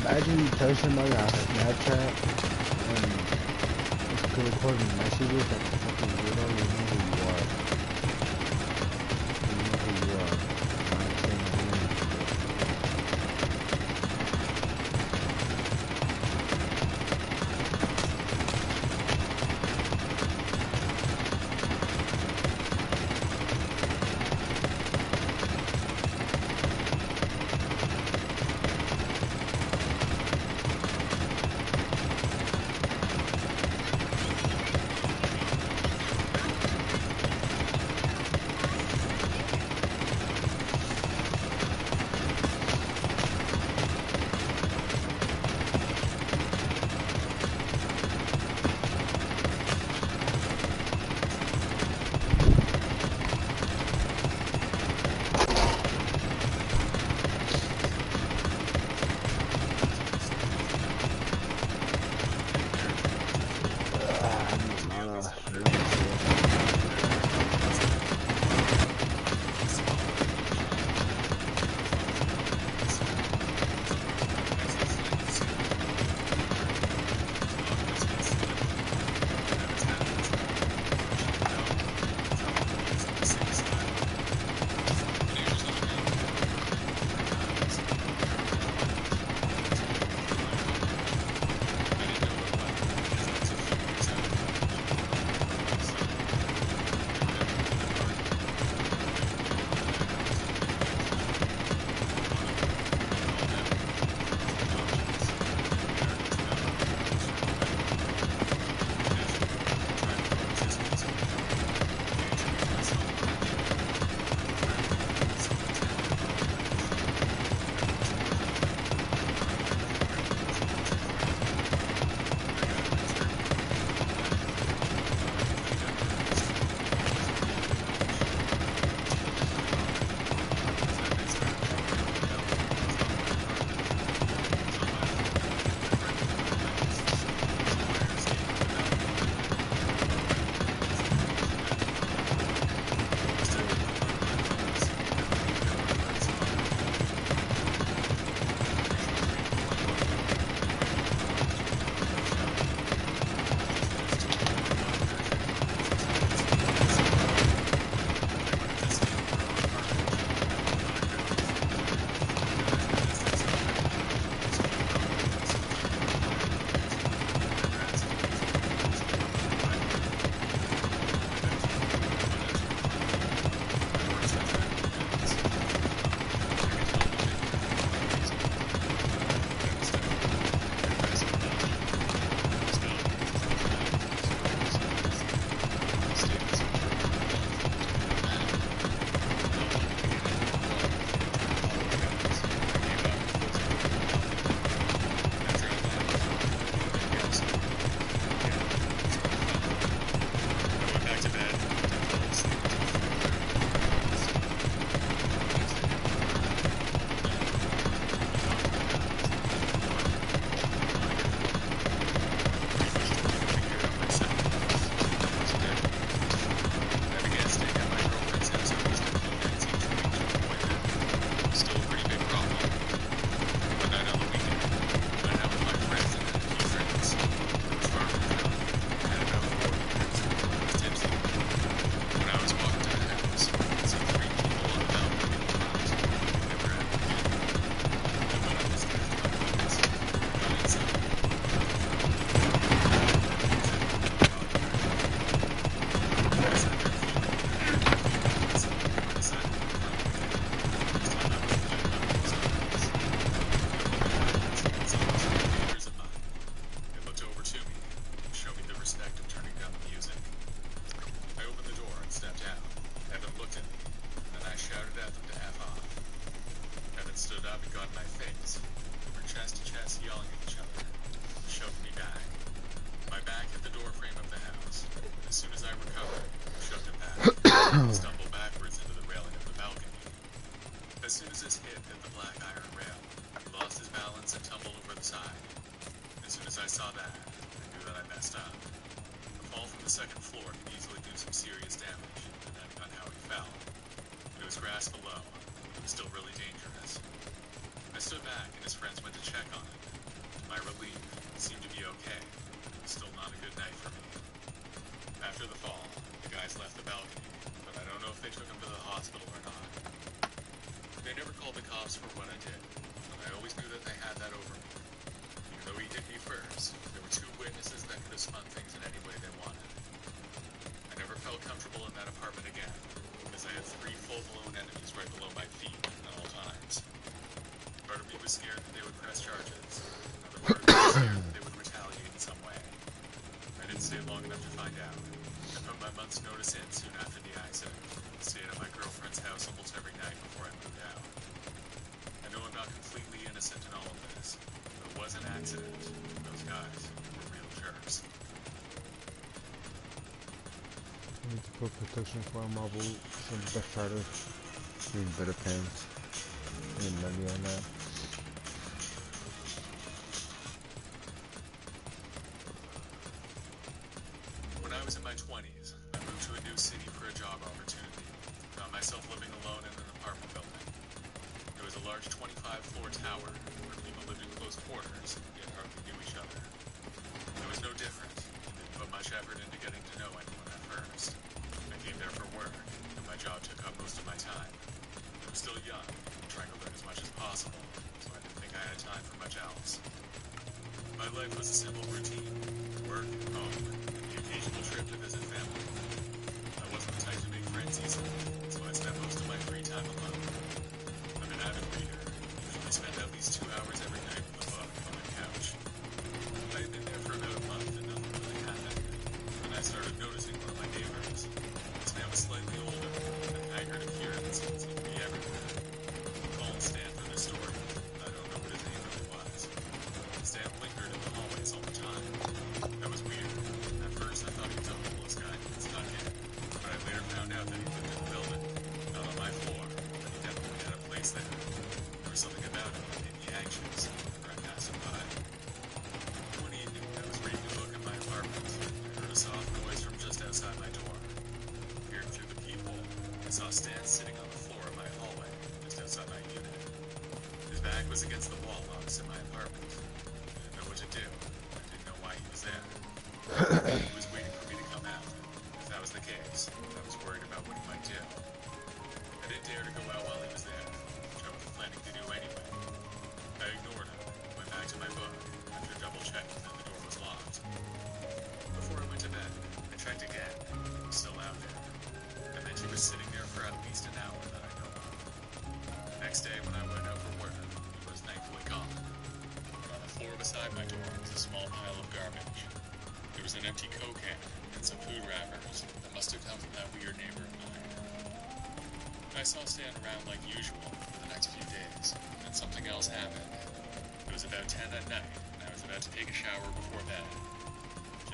Imagine you tell somebody on Snapchat and it's recording messages like a fucking weirdo, you know who you are. You know who you are. Not saying your name. Still really dangerous. I stood back and his friends went to check on him. My relief seemed to be okay. Still not a good night for me. After the fall, the guys left the balcony, but I don't know if they took him to the hospital or not. They never called the cops for what I did, but I always knew that they had that over me. Even though he hit me first, there were 2 witnesses that could have spun things in any way they wanted. I never felt comfortable in that apartment again, because I had 3 full-blown enemies right below my feet at all times. Part of me was scared that they would press charges. Another part of me was scared that they would retaliate in some way. I didn't stay long enough to find out. I put my month's notice in soon after the accident. I stayed at my girlfriend's house almost every night before I moved out. I know I'm not completely innocent in all of this. It was an accident. Those guys were real jerks. I need to put protection for a mobile from the best part of need better paint. Need money on that. When I was in my 20s, I moved to a new city for a job opportunity. Found myself living alone in an apartment building. It was a large 25-floor tower where people lived in close quarters, yet hardly knew each other. It was no different. Didn't put much effort into getting to know anyone at first. I came there for work, and my job took up most of my time. I was still young, trying to learn as much as possible, so I didn't think I had time for much else. My life was a simple routine: work, home, the occasional trip to visit family. I wasn't the type to make friends easily, so I spent most of my free time alone. I'm an avid reader, usually spend at least 2 hours every night with a book on my couch. I had been there for about a month and nothing really happened. Then I started noticing one of my neighbors. This man was slightly older, with an haggard appearance and seemed to be everywhere. Call him Stan for this story. I don't know what his name really was. Stan lingered in the hallways all the time. That was weird. At first, I thought he was a homeless guy who had snuck in, but I later found out that he lived in the building, not on my floor, but he definitely had a place there. There was something about him that made me anxious whenever I passed him by. One evening, I was reading a book in my apartment. I heard a soft noise from just outside my door. Peering through the peephole, I saw Stan sitting on the floor of my hallway, just outside my unit. His back was against the wall opposite my apartment. I didn't know what to do. I didn't know why he was there. He was waiting for me to come out. If that was the case, I was worried about what he might do. I didn't dare to go out while he was there, which I was planning to do anyway. I ignored him and went back to my book after double-checking that the door was locked. Before I went to bed, I checked again. He was still out there. I meant he was sitting there for at least an hour that I know of. The next day, when I went out for work, he was thankfully gone. But on the floor beside my door was a small pile of garbage. There was an empty Coke can and some food wrappers that must have come from that weird neighbor of mine. I saw Stan around like usual for the next few days, and something else happened. It was about 10 at night, and I was about to take a shower before bed.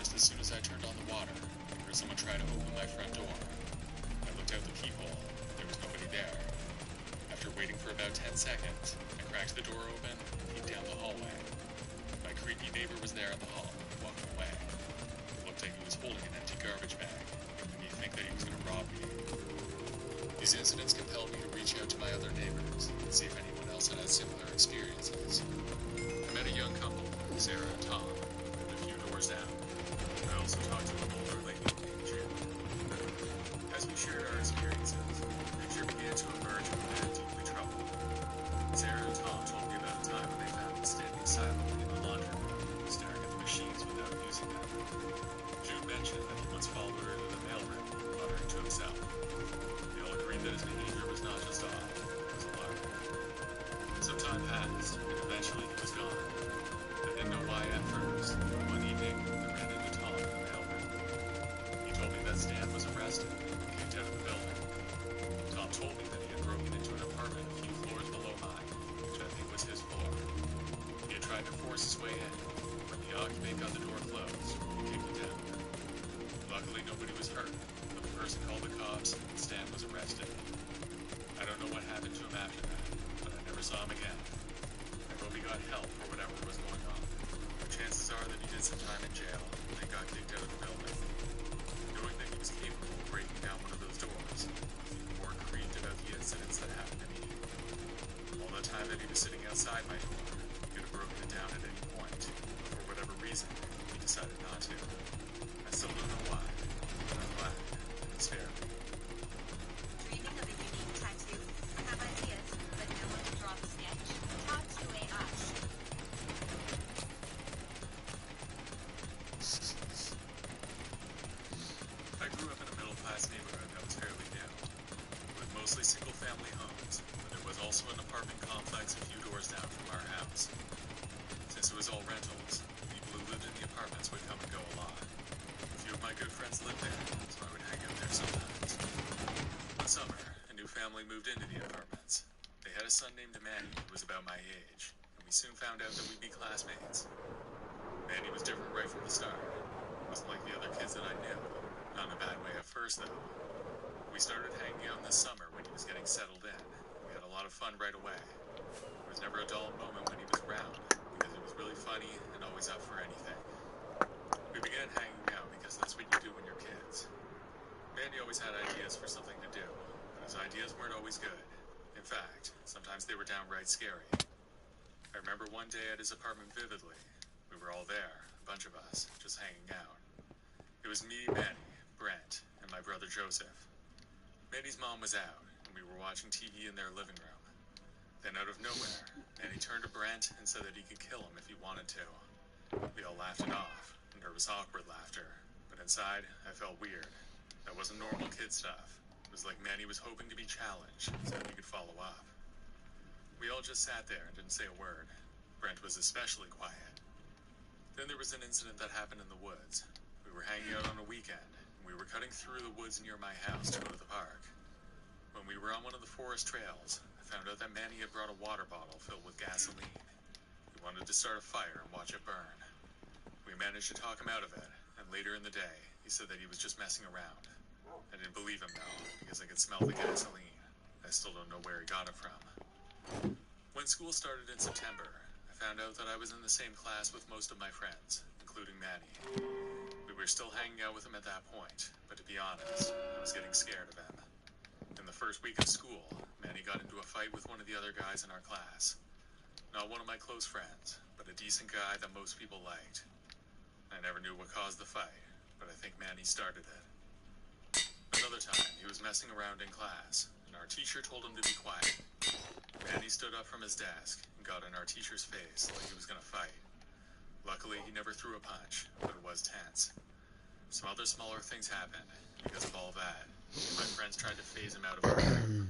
Just as soon as I turned on the water, I heard someone try to open my front door. I looked out the peephole. There was nobody there. After waiting for about 10 seconds, I cracked the door open and peeked down the hallway. My creepy neighbor was there in the hall, walking away. It looked like he was holding an empty garbage bag, making me think that he was going to rob me. These incidents compelled me to reach out to my other neighbors and see if anyone else had similar experiences. I met a young couple, Sarah and Tom, who lived a few doors down. I also talked to an older lady named Jim. As we shared our experiences, the picture began to emerge when we had deeply troubled. Sarah and Tom told me about a time when they found him standing silently in the laundry room, staring at the machines without using them. June mentioned that he once followed her to the mailroom, muttering to himself. They all agreed that his behavior was not just odd, it was alarming. Some time passed, and eventually he was gone. I didn't know why at first. One evening, I ran into Tom in the mailroom. He told me that Stan was arrested and kicked out of the building. Tom told me that he had broken into an apartment a few floors below mine, which I think was his floor. He had tried to force his way in. When the occupant got the door closed, he kicked it down. Luckily, nobody was hurt, but the person called the cops and Stan was arrested. I don't know what happened to him after that, but I never saw him again. I hope he got help for whatever was going on. The chances are that he did some time in jail and then got kicked out of the building. Knowing that he was capable of breaking down one of those doors, I'm even more intrigued about the incidents that happened to me. All the time that he was sitting outside my door, he could have broken it down at any point. tattoo. I still don't know why, but I'm glad it spared me. Dreaming of a unique tattoo? Have ideas, but no one to draw the sketch? Tattoo us. I grew up in a middle-class neighborhood that was fairly new, with mostly single-family homes, but there was also an apartment complex a few doors down from our house. Since it was all rentals, people who lived in the apartments would come and go a lot. A few of my good friends lived there, so I would hang out there sometimes. One summer, a new family moved into the apartments. They had a son named Manny who was about my age, and we soon found out that we'd be classmates. Manny was different right from the start. He wasn't like the other kids that I knew. Not in a bad way at first, though. We started hanging out this summer when he was getting settled in. We had a lot of fun right away. There was never a dull moment when he was around, because he was really funny and always up for anything. We began hanging out because that's what you do when you're kids. Manny always had ideas for something to do, but his ideas weren't always good. In fact, sometimes they were downright scary. I remember one day at his apartment vividly. We were all there, a bunch of us, just hanging out. It was me, Manny, Brent, and my brother Joseph. Manny's mom was out, and we were watching TV in their living room. Then out of nowhere, Manny turned to Brent and said that he could kill him if he wanted to. We all laughed it off, nervous, awkward laughter, but inside, I felt weird. That wasn't normal kid stuff. It was like Manny was hoping to be challenged so that he could follow up. We all just sat there and didn't say a word. Brent was especially quiet. Then there was an incident that happened in the woods. We were hanging out on a weekend, and we were cutting through the woods near my house to go to the park. When we were on one of the forest trails, I found out that Manny had brought a water bottle filled with gasoline. He wanted to start a fire and watch it burn. We managed to talk him out of it, and later in the day, he said that he was just messing around. I didn't believe him, though, because I could smell the gasoline. I still don't know where he got it from. When school started in September, I found out that I was in the same class with most of my friends, including Manny. We were still hanging out with him at that point, but to be honest, I was getting scared of him. In the first week of school, Manny got into a fight with one of the other guys in our class. Not one of my close friends, but a decent guy that most people liked. I never knew what caused the fight, but I think Manny started it. Another time, he was messing around in class, and our teacher told him to be quiet. Manny stood up from his desk and got in our teacher's face like he was going to fight. Luckily, he never threw a punch, but it was tense. Some other smaller things happened. Because of all that, my friends tried to phase him out of our group.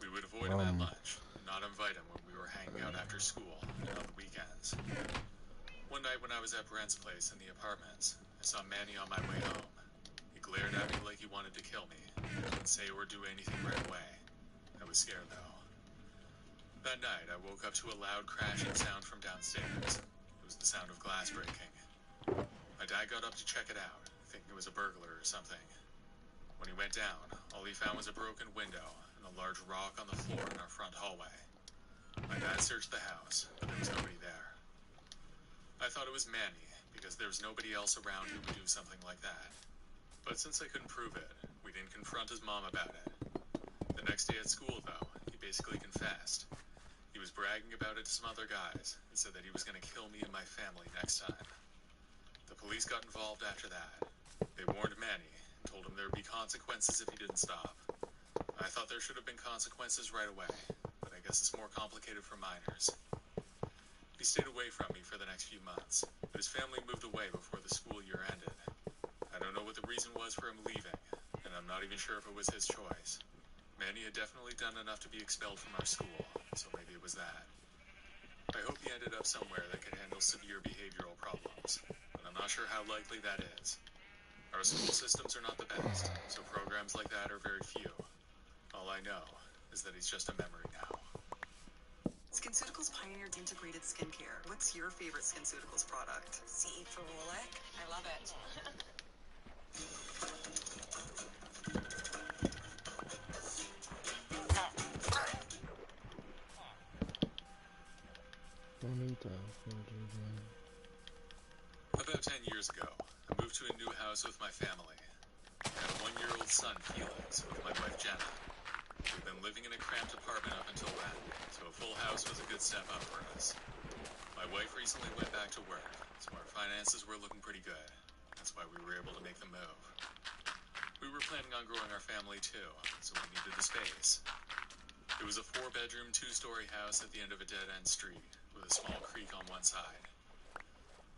We would avoid him at lunch, and not invite him when we were hanging out after school and on the weekends. One night when I was at Brent's place in the apartments, I saw Manny on my way home. He glared at me like he wanted to kill me. I didn't say or do anything right away. I was scared, though. That night, I woke up to a loud crashing sound from downstairs. It was the sound of glass breaking. My dad got up to check it out, thinking it was a burglar or something. When he went down, all he found was a broken window and a large rock on the floor in our front hallway. My dad searched the house, but there was nobody there. I thought it was Manny, because there was nobody else around who would do something like that. But since I couldn't prove it, we didn't confront his mom about it. The next day at school, though, he basically confessed. He was bragging about it to some other guys and said that he was going to kill me and my family next time. The police got involved after that. They warned Manny and told him there would be consequences if he didn't stop. I thought there should have been consequences right away, but I guess it's more complicated for minors. He stayed away from me for the next few months, but his family moved away before the school year ended. I don't know what the reason was for him leaving, and I'm not even sure if it was his choice. Manny had definitely done enough to be expelled from our school, so maybe it was that. I hope he ended up somewhere that could handle severe behavioral problems, but I'm not sure how likely that is. Our school systems are not the best, so programs like that are very few. All I know is that he's just a memory now. SkinCeuticals pioneered integrated skincare. What's your favorite SkinCeuticals product? C for Rolex. I love it. About 10 years ago, I moved to a new house with my family. I had a 1-year-old son, Felix, with my wife, Jenna. We'd been living in a cramped apartment up until then, so a full house was a good step up for us. My wife recently went back to work, so our finances were looking pretty good. That's why we were able to make the move. We were planning on growing our family too, so we needed the space. It was a 4-bedroom, 2-story house at the end of a dead-end street, with a small creek on one side.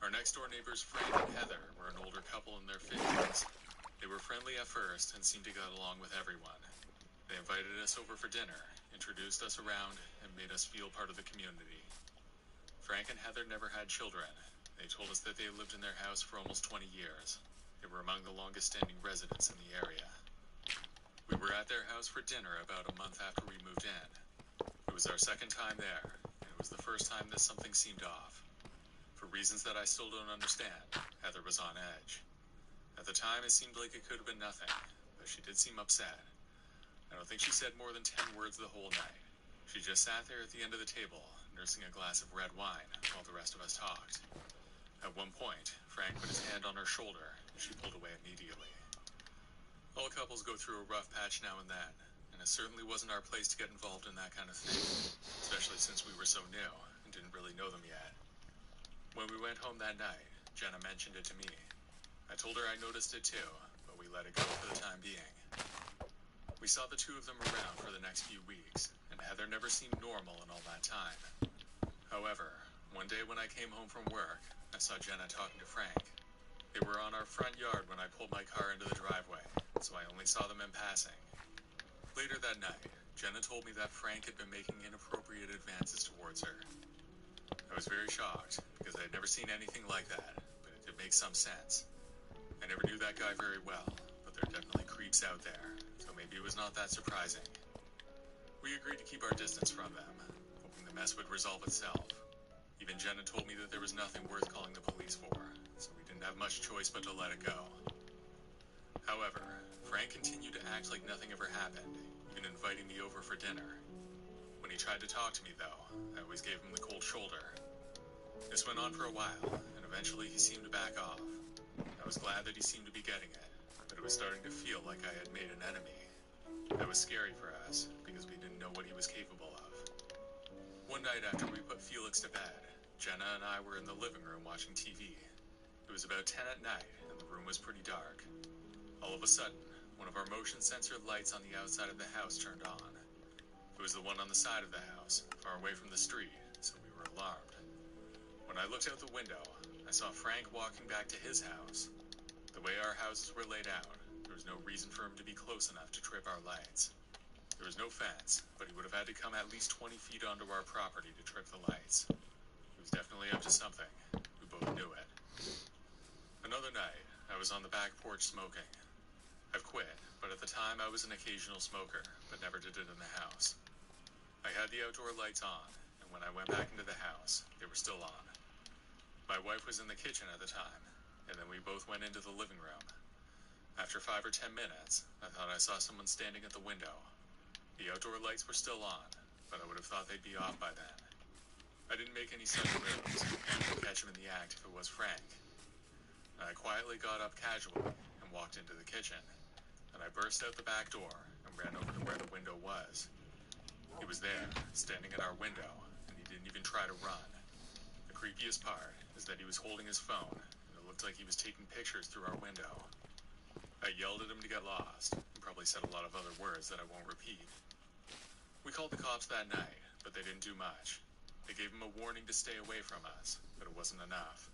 Our next-door neighbors, Frank and Heather, were an older couple in their 50s. They were friendly at first and seemed to get along with everyone. They invited us over for dinner, introduced us around, and made us feel part of the community. Frank and Heather never had children. They told us that they had lived in their house for almost 20 years. They were among the longest-standing residents in the area. We were at their house for dinner about a month after we moved in. It was our second time there, and it was the first time that something seemed off. For reasons that I still don't understand, Heather was on edge. At the time, it seemed like it could have been nothing, but she did seem upset. I don't think she said more than 10 words the whole night. She just sat there at the end of the table, nursing a glass of red wine, while the rest of us talked. At one point, Frank put his hand on her shoulder, and she pulled away immediately. All couples go through a rough patch now and then, and it certainly wasn't our place to get involved in that kind of thing, especially since we were so new and didn't really know them yet. When we went home that night, Jenna mentioned it to me. I told her I noticed it too, but we let it go for the time being. We saw the two of them around for the next few weeks, and Heather never seemed normal in all that time. However, one day when I came home from work, I saw Jenna talking to Frank. They were on our front yard when I pulled my car into the driveway, so I only saw them in passing. Later that night, Jenna told me that Frank had been making inappropriate advances towards her. I was very shocked, because I had never seen anything like that, but it did make some sense. I never knew that guy very well, but there are definitely creeps out there, so maybe it was not that surprising. We agreed to keep our distance from them, hoping the mess would resolve itself. Even Jenna told me that there was nothing worth calling the police for, so we didn't have much choice but to let it go. However, Frank continued to act like nothing ever happened, even inviting me over for dinner. When he tried to talk to me, though, I always gave him the cold shoulder. This went on for a while, and eventually he seemed to back off. I was glad that he seemed to be getting it, but it was starting to feel like I had made an enemy. That was scary for us, because we didn't know what he was capable of. One night after we put Felix to bed, Jenna and I were in the living room watching TV. It was about 10 at night, and the room was pretty dark. All of a sudden, one of our motion sensor lights on the outside of the house turned on. It was the one on the side of the house, far away from the street, so we were alarmed. When I looked out the window, I saw Frank walking back to his house. The way our houses were laid out, there was no reason for him to be close enough to trip our lights. There was no fence, but he would have had to come at least 20 feet onto our property to trip the lights. He was definitely up to something. We both knew it. Another night, I was on the back porch smoking. I've quit, but at the time I was an occasional smoker, but never did it in the house. I had the outdoor lights on, and when I went back into the house, they were still on. My wife was in the kitchen at the time, and then we both went into the living room. After 5 or 10 minutes, I thought I saw someone standing at the window. The outdoor lights were still on, but I would have thought they'd be off by then. I didn't make any sudden moves, and would catch him in the act if it was Frank. I quietly got up casually and walked into the kitchen. Then I burst out the back door and ran over to where the window was. He was there, standing at our window, and he didn't even try to run. The creepiest part is that he was holding his phone, and it looked like he was taking pictures through our window. I yelled at him to get lost, and probably said a lot of other words that I won't repeat. We called the cops that night, but they didn't do much. They gave him a warning to stay away from us, but it wasn't enough.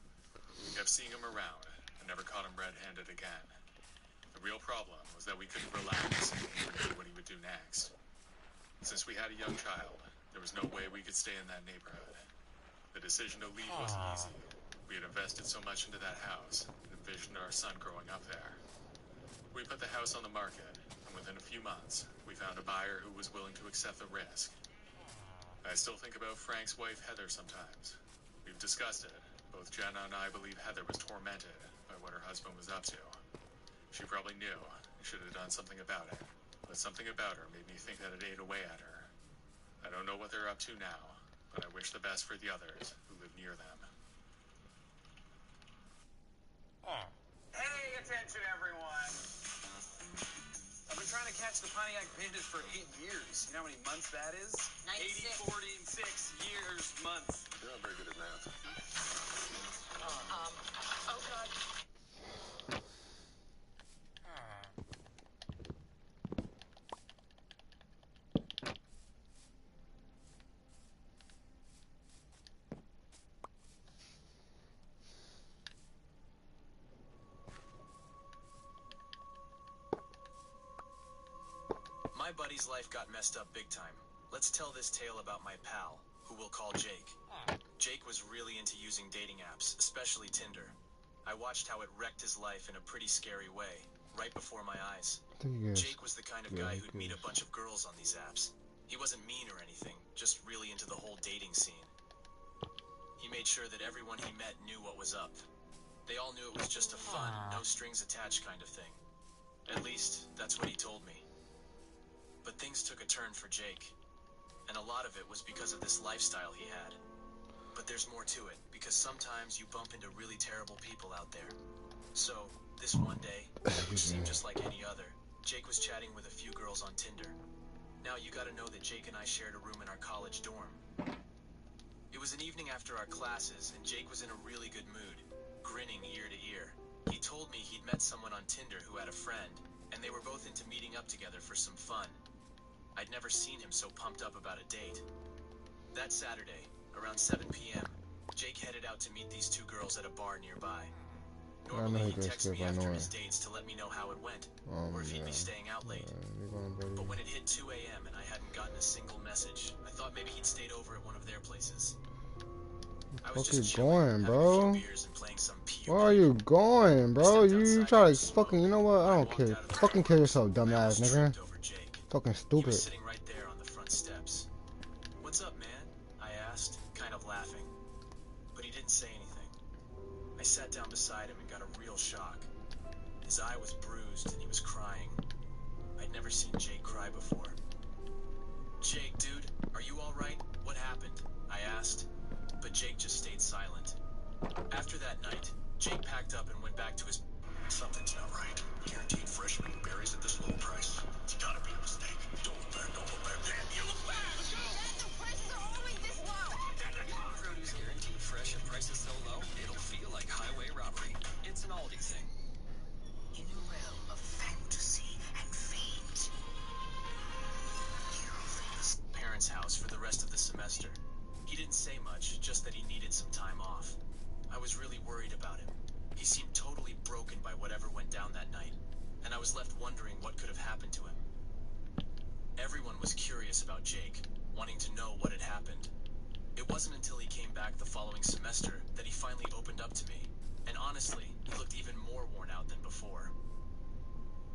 We kept seeing him around, and never caught him red-handed again. The real problem was that we couldn't relax, and never knew what he would do next. Since we had a young child, there was no way we could stay in that neighborhood. The decision to leave wasn't easy. We had invested so much into that house, and envisioned our son growing up there. We put the house on the market, and within a few months, we found a buyer who was willing to accept the risk. I still think about Frank's wife, Heather, sometimes. We've discussed it. Both Jenna and I believe Heather was tormented by what her husband was up to. She probably knew and should have done something about it, but something about her made me think that it ate away at her. I don't know what they're up to now, but I wish the best for the others who live near them. Hey, attention everyone! I've been trying to catch the Pontiac Bandit for 8 years. You know how many months that is? 96. 80, 40, and 6 years, months. You're not very good at math. Oh, God. buddy's life got messed up big time. Let's tell this tale about my pal, who we'll call Jake. Jake was really into using dating apps, especially Tinder. I watched how it wrecked his life in a pretty scary way, right before my eyes. Jake was the kind of guy who'd meet a bunch of girls on these apps. He wasn't mean or anything, just really into the whole dating scene. He made sure that everyone he met knew what was up. They all knew it was just a fun, no strings attached kind of thing. At least, that's what he told me. But things took a turn for Jake, and a lot of it was because of this lifestyle he had. But there's more to it, because sometimes you bump into really terrible people out there. So, this one day, which seemed just like any other, Jake was chatting with a few girls on Tinder. Now, you gotta know that Jake and I shared a room in our college dorm. It was an evening after our classes, and Jake was in a really good mood, grinning ear to ear. He told me he'd met someone on Tinder who had a friend, and they were both into meeting up together for some fun. I'd never seen him so pumped up about a date. That Saturday, around 7 p.m., Jake headed out to meet these two girls at a bar nearby. Normally, he'd text me after his dates to let me know how it went, or if he'd be staying out late. But when it hit 2 a.m. and I hadn't gotten a single message, I thought maybe he'd stayed over at one of their places. I was just chilling, having a few beers and playing some PUBG. Where are you going, bro? You try to fucking, you know what? I don't care. Fucking kill yourself, dumbass nigga. Fucking stupid. He was sitting right there on the front steps. "What's up, man?" I asked, kind of laughing. But he didn't say anything. I sat down beside him and got a real shock. His eye was bruised and he was crying. I'd never seen Jake cry before. "Jake, dude, are you alright? What happened?" I asked. But Jake just stayed silent. After that night, Jake packed up and went back to his... Something's not right. Guaranteed fresh meat berries at this low price. It's gotta be a mistake. Don't look back, don't look back. Damn, you look back! Let's go! Dad, the prices are always this low. Produce guaranteed fresh at prices so low, it'll feel like highway robbery. It's an Aldi thing. In a realm of fantasy and fate, Parents' house for the rest of the semester. He didn't say much, just that he needed some time off. I was really worried about him. He seemed totally broken by whatever went down that night, and I was left wondering what could have happened to him. Everyone was curious about Jake, wanting to know what had happened. It wasn't until he came back the following semester that he finally opened up to me, and honestly, he looked even more worn out than before.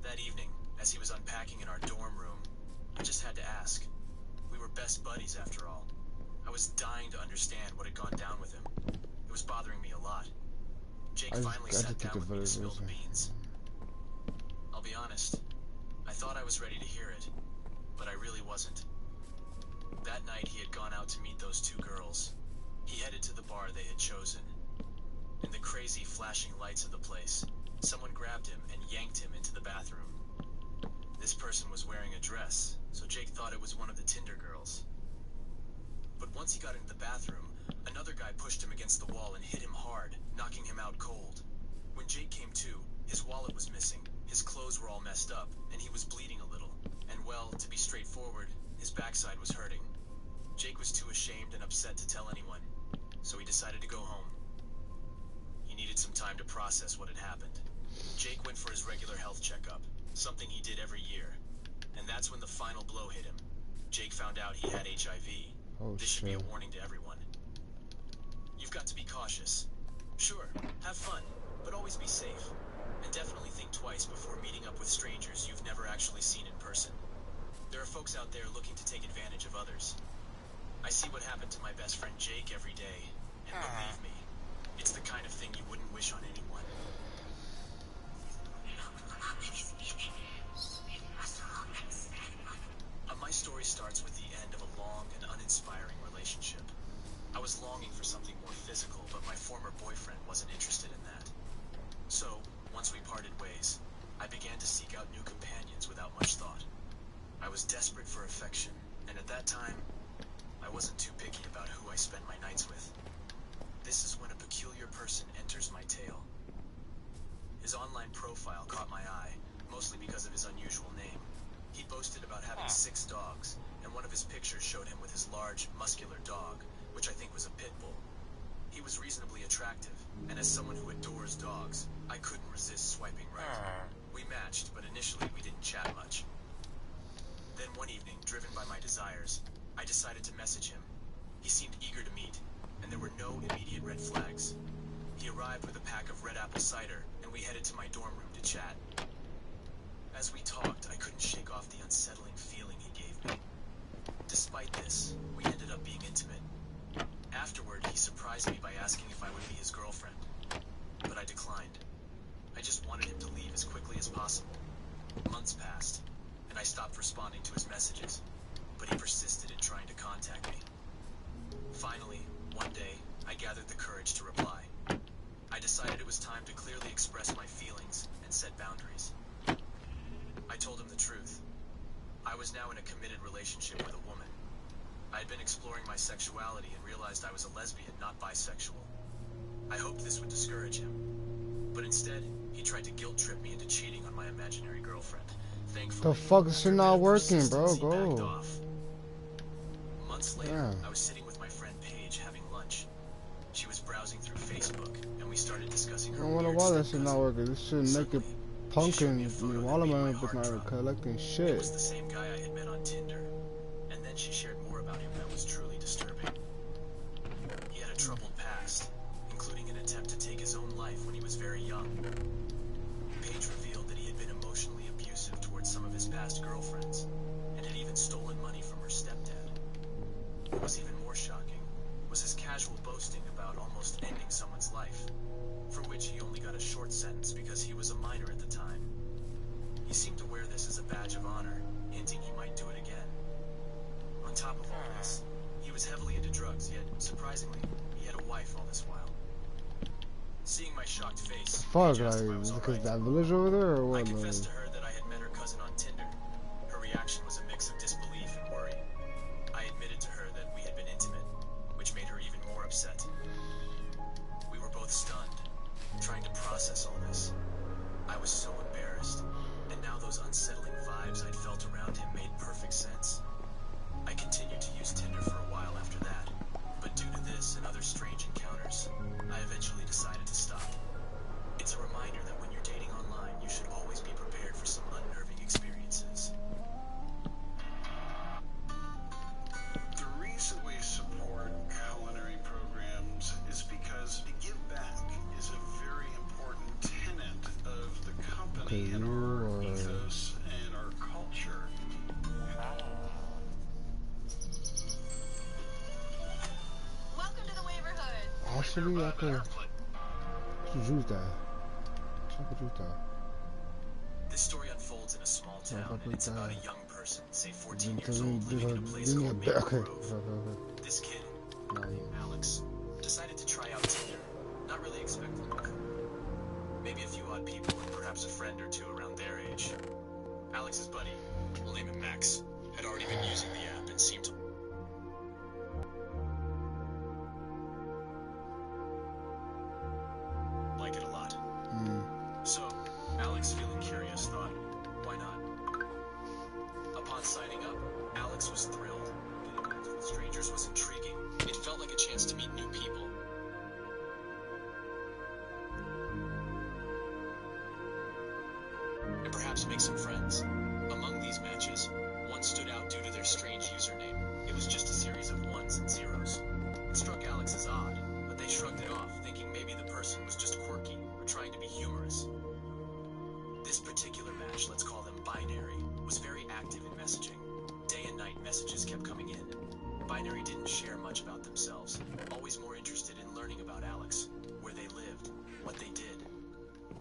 That evening, as he was unpacking in our dorm room, I just had to ask. We were best buddies after all. I was dying to understand what had gone down with him. It was bothering me a lot. Jake finally sat down with me to spill the beans. I'll be honest, I thought I was ready to hear it, but I really wasn't. That night he had gone out to meet those two girls. He headed to the bar they had chosen. In the crazy flashing lights of the place, someone grabbed him and yanked him into the bathroom. This person was wearing a dress, so Jake thought it was one of the Tinder girls. But once he got into the bathroom, another guy pushed him against the wall and hit him hard, knocking him out cold. When Jake came to, his wallet was missing, his clothes were all messed up, and he was bleeding a little. And well, to be straightforward, his backside was hurting. Jake was too ashamed and upset to tell anyone, so he decided to go home. He needed some time to process what had happened. Jake went for his regular health checkup, something he did every year. And that's when the final blow hit him. Jake found out he had HIV. This should be a warning to everyone. You've got to be cautious. Sure, have fun, but always be safe. And definitely think twice before meeting up with strangers you've never actually seen in person. There are folks out there looking to take advantage of others. I see what happened to my best friend Jake every day, and believe me, it's the kind of thing you wouldn't wish on anyone. My story starts with the end of a long and uninspiring relationship. I was longing for something more physical, but my former boyfriend wasn't interested in that. So, once we parted ways, I began to seek out new companions without much thought. I was desperate for affection, and at that time, I wasn't too picky about who I spent my nights with. This is when a peculiar person enters my tale. His online profile caught my eye, mostly because of his unusual name. He boasted about having 6 dogs, and one of his pictures showed him with his large, muscular dog, which I think was a pit bull. He was reasonably attractive, and as someone who adores dogs, I couldn't resist swiping right. We matched, but initially we didn't chat much. Then one evening, driven by my desires, I decided to message him. He seemed eager to meet, and there were no immediate red flags. He arrived with a pack of red apple cider, and we headed to my dorm room to chat. As we talked, I couldn't shake off the unsettling feeling he gave me. Despite this, we ended up being intimate. Afterward, he surprised me by asking if I would be his girlfriend, but I declined. I just wanted him to leave as quickly as possible. Months passed, and I stopped responding to his messages, but he persisted in trying to contact me. Finally, one day, I gathered the courage to reply. I decided it was time to clearly express my feelings and set boundaries. I told him the truth. I was now in a committed relationship with a woman. I had been exploring my sexuality and realized I was a lesbian, not bisexual. I hoped this would discourage him, but instead, he tried to guilt trip me into cheating on my imaginary girlfriend. Thankfully, The fuck is shit after a not bit of working, bro? persistence, he backed Go. off. Months later, Yeah. I was sitting with my friend Paige having lunch. She was browsing through Facebook, and we started discussing I her don't wonder weird why that step shit not cousin. working. This shit make it Suddenly, she punkin' showed me a photo that made my watermelon, but heart not drop. collecting It shit. was the same guy I had met on Tinder, and then she shared more about him that was truly disturbing. He had a troubled past, including an attempt to take his own life when he was very young. Paige revealed that he had been emotionally abusive towards some of his past girlfriends, and had even stolen money from her stepdad. What was even more shocking was his casual boasting about almost ending someone's life, for which he only got a short sentence because he was a minor at the time. He seemed to wear this as a badge of honor, hinting he might do it again. On top of all this, he was heavily into drugs, yet, surprisingly, he had a wife all this while. Seeing my shocked face, Fuck, Paige like, asked if I was because alright. that village over there, or I what? confessed to her that I had met her cousin on Tinder. Her reaction was a mix of disbelief and worry. I admitted to her that we had been intimate, which made her even more upset. We were both stunned, trying to process all this. I was so embarrassed, and now those unsettling vibes I'd felt around him made perfect sense. I continued to use Tinder for a while after that, but due to this and other strange encounters, I eventually decided to stop. It's a reminder that when you're dating online, you should always be prepared for some unnerving experiences. The reason we support culinary programs is because to give back is a very important tenet of the company and our ethos and our culture. Welcome to the Waverhood. Actually, I could use that. I could use that. This story unfolds in a small town, and it's about a young person, say 14 years Because old, living in a place we called need Maple okay. Grove. This kid, named Alex, decided to try out Tinder, not really expecting much. Maybe a few odd people, and perhaps a friend or two around their age. Alex's buddy, we'll name him Max, had already been using the app and seemed to like it a lot. So, Alex, feeling curious, thought, why not? Upon signing up, Alex was thrilled. Getting matched with strangers was intriguing. It felt like a chance to meet new people. And perhaps make some friends. Among these matches, one stood out due to their strange username. It was just a series of ones and zeros. It struck Alex as odd, but they shrugged it off, thinking maybe the person was just quirky or trying to be humorous. This particular match, let's call them Binary, was very active in messaging. Day and night messages kept coming in. Binary didn't share much about themselves, always more interested in learning about Alex, where they lived, what they did.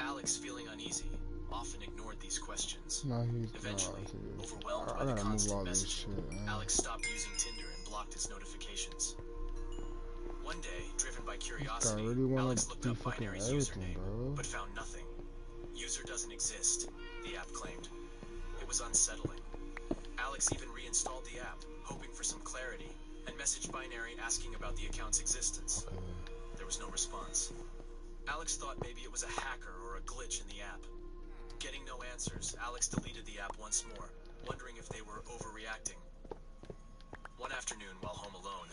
Alex, feeling uneasy, often ignored these questions. No, he's Eventually, overwhelmed by I the gotta move constant all this messaging, shit, man. Alex stopped using Tinder and blocked its notifications. One day, driven by curiosity, really wanna Alex looked do up fucking Binary's everything, username, bro. but found nothing. User doesn't exist, the app claimed. It was unsettling. Alex even reinstalled the app, hoping for some clarity, and messaged Binary asking about the account's existence. There was no response. Alex thought maybe it was a hacker or a glitch in the app. Getting no answers, Alex deleted the app once more, wondering if they were overreacting. One afternoon, while home alone,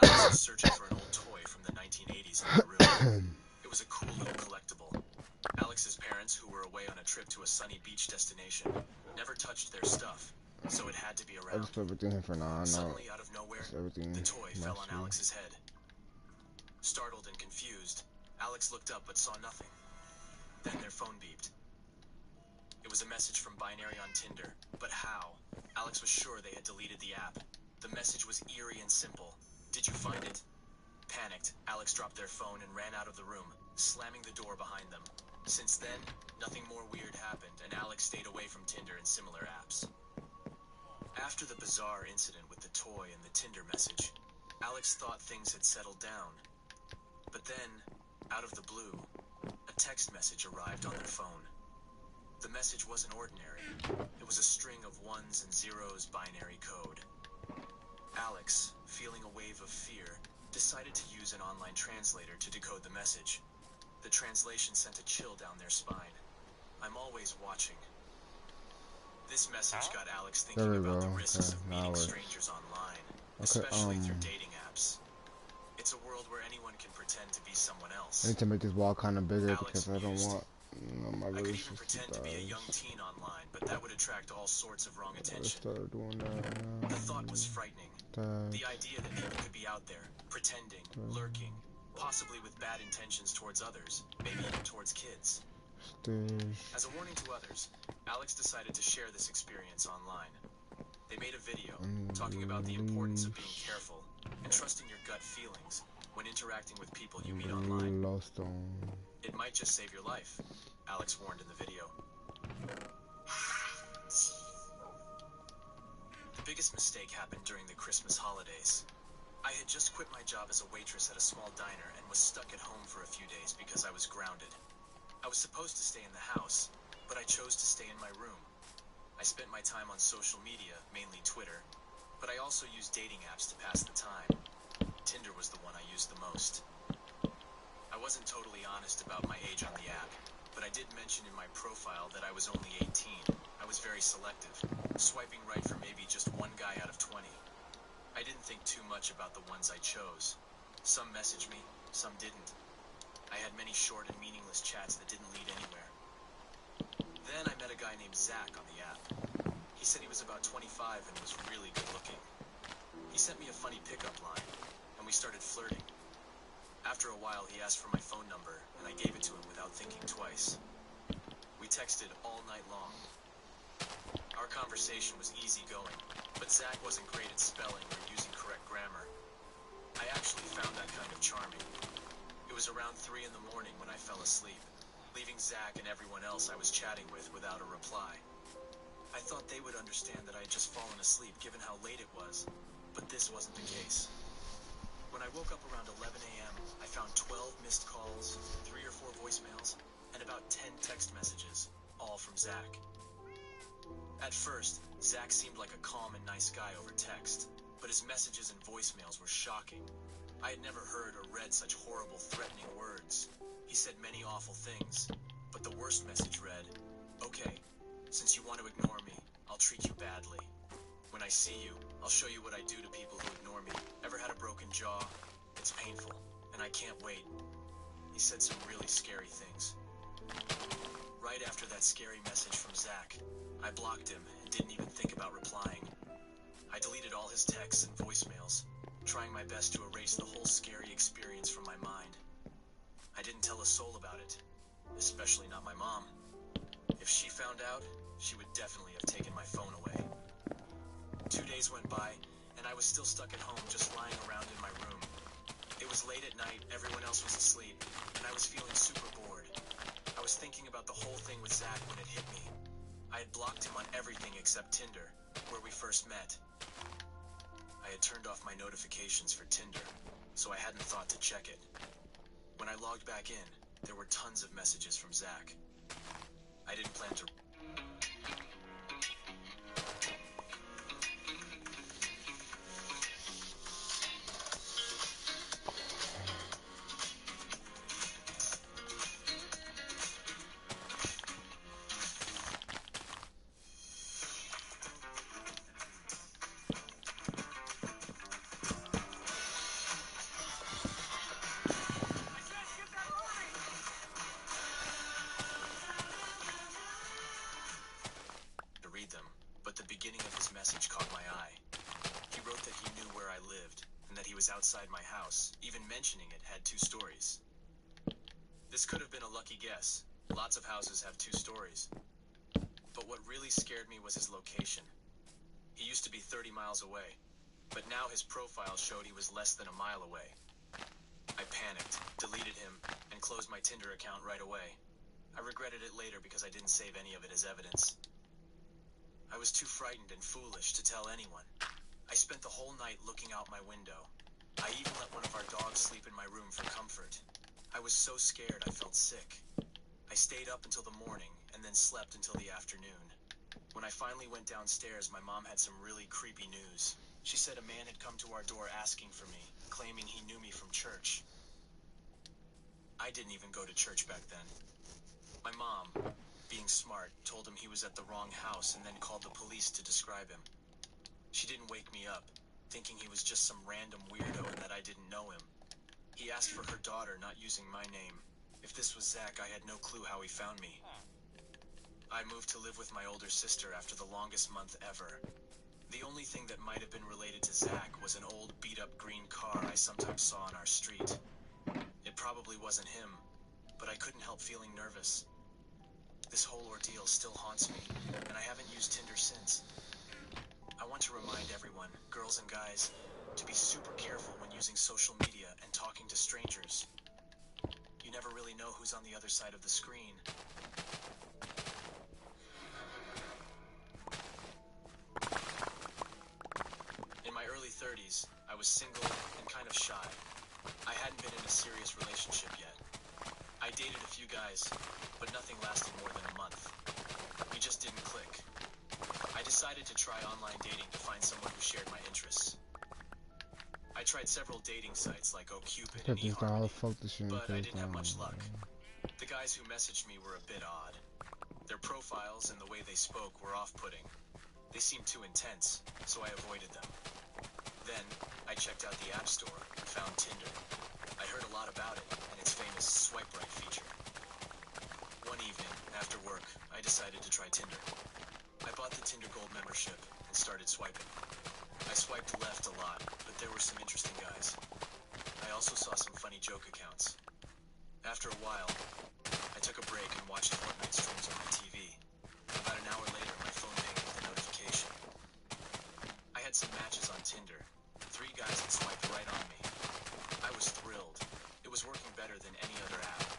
Alex was searching for an old toy from the 1980s in her room. It was a cool little collectible. Alex's parents, who were away on a trip to a sunny beach destination, never touched their stuff, so it had to be I around. just put everything here for now. I know Suddenly, out of nowhere, everything the toy fell on messy. Alex's head. Startled and confused, Alex looked up but saw nothing. Then their phone beeped. It was a message from Binary on Tinder, but how? Alex was sure they had deleted the app. The message was eerie and simple. Did you find it? Panicked, Alex dropped their phone and ran out of the room, slamming the door behind them. Since then, nothing more weird happened, and Alex stayed away from Tinder and similar apps. After the bizarre incident with the toy and the Tinder message, Alex thought things had settled down. But then, out of the blue, a text message arrived on their phone. The message wasn't ordinary. It was a string of ones and zeros binary code. Alex, feeling a wave of fear, decided to use an online translator to decode the message. The translation sent a chill down their spine. I'm always watching. This message got Alex thinking There we about go. the risks Okay, of now meeting it works. strangers online, Okay, especially through dating apps. It's a world where anyone can pretend to be someone I else. need to make this wall kind of bigger Alex because I don't mused. want my I could even relationship pretend to be a young teen online, but that would attract all sorts of wrong I attention. started doing that. The thought was frightening. That The idea that people could be out there, pretending, lurking, possibly with bad intentions towards others, maybe even towards kids. dish. As a warning to others, Alex decided to share this experience online. They made a video talking about the importance of being careful and trusting your gut feelings when interacting with people you meet online. Lost on. It might just save your life, Alex warned in the video. The biggest mistake happened during the Christmas holidays. I had just quit my job as a waitress at a small diner and was stuck at home for a few days because I was grounded. I was supposed to stay in the house, but I chose to stay in my room. I spent my time on social media, mainly Twitter, but I also used dating apps to pass the time. Tinder was the one I used the most. I wasn't totally honest about my age on the app, but I did mention in my profile that I was only 18. I was very selective, swiping right for maybe just one guy out of 20. I didn't think too much about the ones I chose. Some messaged me, some didn't. I had many short and meaningless chats that didn't lead anywhere. Then I met a guy named Zach on the app. He said he was about 25 and was really good looking. He sent me a funny pickup line, and we started flirting. After a while, he asked for my phone number, and I gave it to him without thinking twice. We texted all night long. Our conversation was easygoing, but Zach wasn't great at spelling or using correct grammar. I actually found that kind of charming. It was around 3 in the morning when I fell asleep, leaving Zach and everyone else I was chatting with without a reply. I thought they would understand that I had just fallen asleep given how late it was, but this wasn't the case. When I woke up around 11 a.m., I found 12 missed calls, 3 or 4 voicemails, and about 10 text messages, all from Zach. At first, Zach seemed like a calm and nice guy over text, but his messages and voicemails were shocking. I had never heard or read such horrible, threatening words. He said many awful things, but the worst message read, "Okay, since you want to ignore me, I'll treat you badly. When I see you, I'll show you what I do to people who ignore me. Ever had a broken jaw? It's painful, and I can't wait." He said some really scary things. Right after that scary message from Zach, I blocked him and didn't even think about replying. I deleted all his texts and voicemails, trying my best to erase the whole scary experience from my mind. I didn't tell a soul about it, especially not my mom. If she found out, she would definitely have taken my phone away. 2 days went by, and I was still stuck at home just lying around in my room. It was late at night, everyone else was asleep, and I was feeling super bored. I was thinking about the whole thing with Zach when it hit me. I had blocked him on everything except Tinder, where we first met. I had turned off my notifications for Tinder, so I hadn't thought to check it. When I logged back in, there were tons of messages from Zach. I didn't plan to... mentioning it had 2 stories. This could have been a lucky guess. Lots of houses have 2 stories. But what really scared me was his location. He used to be 30 miles away, but now his profile showed he was less than a mile away. I panicked, deleted him, and closed my Tinder account right away. I regretted it later because I didn't save any of it as evidence. I was too frightened and foolish to tell anyone. I spent the whole night looking out my window. I even let one of our dogs sleep in my room for comfort. I was so scared I felt sick. I stayed up until the morning and then slept until the afternoon. When I finally went downstairs, my mom had some really creepy news. She said a man had come to our door asking for me, claiming he knew me from church. I didn't even go to church back then. My mom, being smart, told him he was at the wrong house and then called the police to describe him. She didn't wake me up, thinking he was just some random weirdo and that I didn't know him. He asked for her daughter, not using my name. If this was Zach, I had no clue how he found me. I moved to live with my older sister after the longest month ever. The only thing that might have been related to Zach was an old beat-up green car I sometimes saw on our street. It probably wasn't him, but I couldn't help feeling nervous. This whole ordeal still haunts me, and I haven't used Tinder since. I want to remind everyone, girls and guys, to be super careful when using social media and talking to strangers. You never really know who's on the other side of the screen. In my early 30s, I was single and kind of shy. I hadn't been in a serious relationship yet. I dated a few guys, but nothing lasted more than a month. We just didn't click. I decided to try online dating to find someone who shared my interests. I tried several dating sites like OkCupid and eHarmony, but I didn't have much luck. The guys who messaged me were a bit odd. Their profiles and the way they spoke were off-putting. They seemed too intense, so I avoided them. Then, I checked out the App Store and found Tinder. I heard a lot about it and its famous swipe right feature. One evening, after work, I decided to try Tinder. I bought the Tinder Gold membership and started swiping. I swiped left a lot, but there were some interesting guys. I also saw some funny joke accounts. After a while, I took a break and watched Fortnite streams on my TV. About an hour later, my phone pinged with a notification. I had some matches on Tinder. 3 guys had swiped right on me. I was thrilled. It was working better than any other app.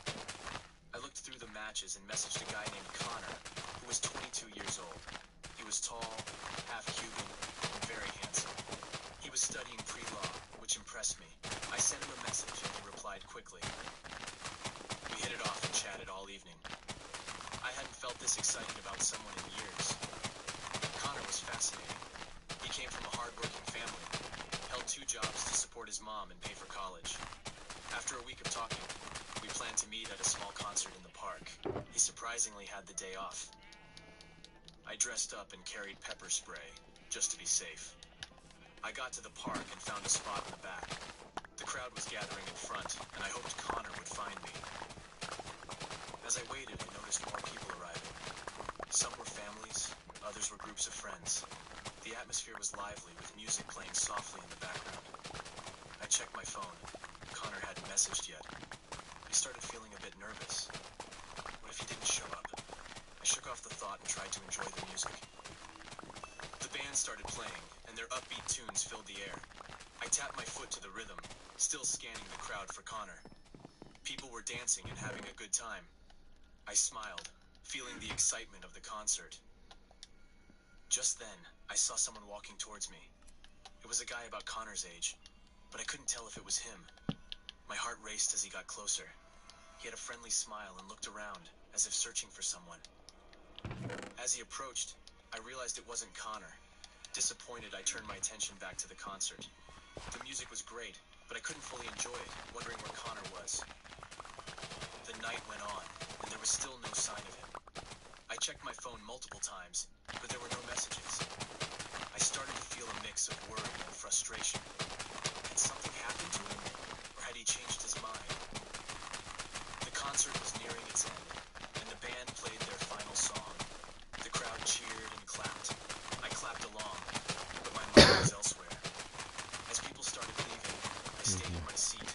I looked through the matches and messaged a guy named Connor, who was 22 years old. He was tall, half Cuban, and very handsome. He was studying pre-law, which impressed me. I sent him a message and he replied quickly. We hit it off and chatted all evening. I hadn't felt this excited about someone in years. Connor was fascinating. He came from a hard-working family, held 2 jobs to support his mom and pay for college. After a week of talking, we planned to meet at a small concert in the park. He surprisingly had the day off. I dressed up and carried pepper spray, just to be safe. I got to the park and found a spot in the back. The crowd was gathering in front, and I hoped Connor would find me. As I waited, I noticed more people arriving. Some were families, others were groups of friends. The atmosphere was lively, with music playing softly in the background. I checked my phone. Connor hadn't messaged yet. I started feeling a bit nervous. What if he didn't show up? I shook off the thought and tried to enjoy the music. The band started playing, and their upbeat tunes filled the air. I tapped my foot to the rhythm, still scanning the crowd for Connor. People were dancing and having a good time. I smiled, feeling the excitement of the concert. Just then, I saw someone walking towards me. It was a guy about Connor's age, but I couldn't tell if it was him. My heart raced as he got closer. He had a friendly smile and looked around, as if searching for someone. As he approached, I realized it wasn't Connor. Disappointed, I turned my attention back to the concert. The music was great, but I couldn't fully enjoy it, wondering where Connor was. The night went on, and there was still no sign of him. I checked my phone multiple times, but there were no messages. I started to feel a mix of worry and frustration. Had something happened to him, or had he changed his mind? The concert was nearing its end, and the band played their final song. The crowd cheered and clapped. I clapped along, but my mind was elsewhere. As people started leaving, I stayed in my seat.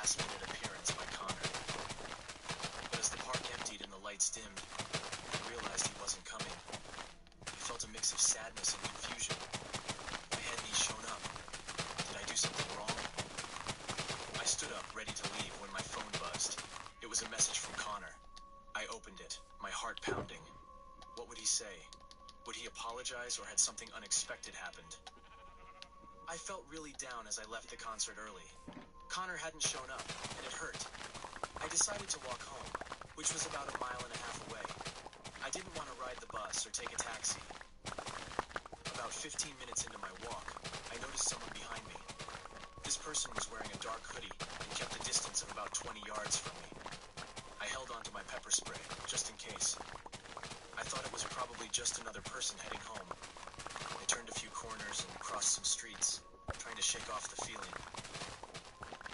last-minute appearance by Connor. But as the park emptied and the lights dimmed, I realized he wasn't coming. I felt a mix of sadness and confusion. Why hadn't he shown up? Did I do something wrong? I stood up, ready to leave, when my phone buzzed. It was a message from Connor. I opened it, my heart pounding. What would he say? Would he apologize, or had something unexpected happened? I felt really down as I left the concert early. Connor hadn't shown up, and it hurt. I decided to walk home, which was about 1.5 miles away. I didn't want to ride the bus or take a taxi. About 15 minutes into my walk, I noticed someone behind me. This person was wearing a dark hoodie and kept a distance of about 20 yards from me. I held onto my pepper spray, just in case. I thought it was probably just another person heading home. I turned a few corners and crossed some streets, trying to shake off the feeling.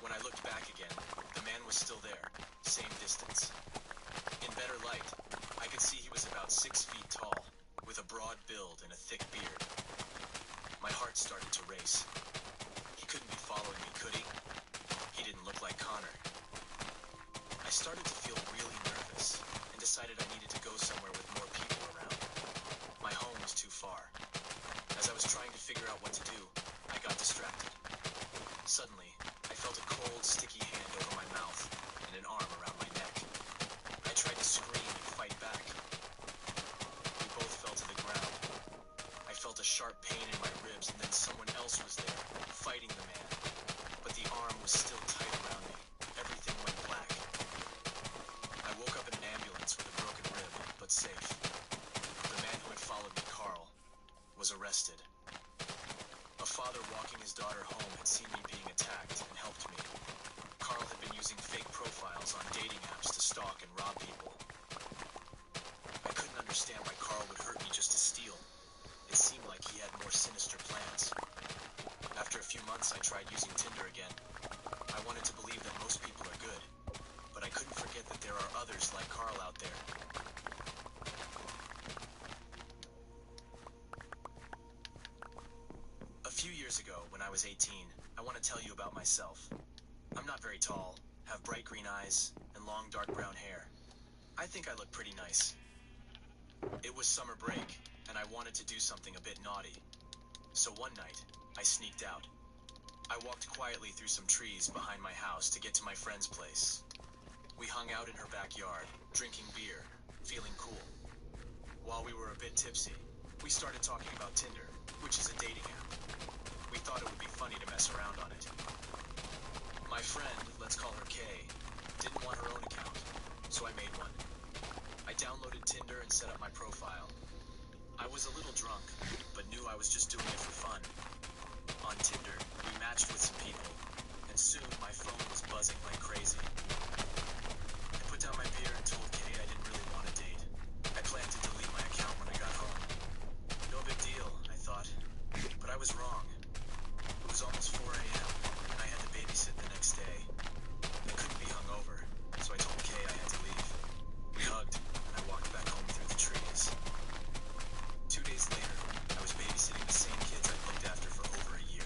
When I looked back again, the man was still there, same distance. In better light, I could see he was about 6 feet tall, with a broad build and a thick beard. My heart started to race. He couldn't be following me, could he? He didn't look like Connor. I started to feel really nervous, and decided I needed to go somewhere with more people around. My home was too far. As I was trying to figure out what to do, I got distracted. Suddenly, I felt a cold, sticky hand over my mouth and an arm around my neck. I tried to scream and fight back. We both fell to the ground. I felt a sharp pain in my ribs, and then someone else was there, fighting the man. But the arm was still tight around me. Everything went black. I woke up in an ambulance with a broken rib, but safe. The man who had followed me, Carl, was arrested. A father walking his daughter home had seen me being attacked and helped me. Carl had been using fake profiles on dating apps to stalk and rob people. I couldn't understand why Carl would hurt me just to steal. It seemed like he had more sinister plans. After a few months, I tried using Tinder again. I wanted to believe that most people are good, but I couldn't forget that there are others like Carl out there. A few years ago, when I was 18, I want to tell you about myself. I'm not very tall, have bright green eyes, and long dark brown hair. I think I look pretty nice. It was summer break, and I wanted to do something a bit naughty. So one night, I sneaked out. I walked quietly through some trees behind my house to get to my friend's place. We hung out in her backyard, drinking beer, feeling cool. While we were a bit tipsy, we started talking about Tinder, which is a dating app. We thought it would be funny to mess around on it. My friend, let's call her Kay, didn't want her own account, so I made one. I downloaded Tinder and set up my profile. I was a little drunk, but knew I was just doing it for fun. On Tinder, we matched with some people, and soon my phone was buzzing like crazy. I put down my beer and told Kay I didn't really want to date. I planned to delete my account when I got home. No big deal, I thought, but I was wrong. It was almost 4 a.m., and I had to babysit the next day. I couldn't be hungover, so I told Kay I had to leave. We hugged, and I walked back home through the trees. 2 days later, I was babysitting the same kids I'd looked after for over a year.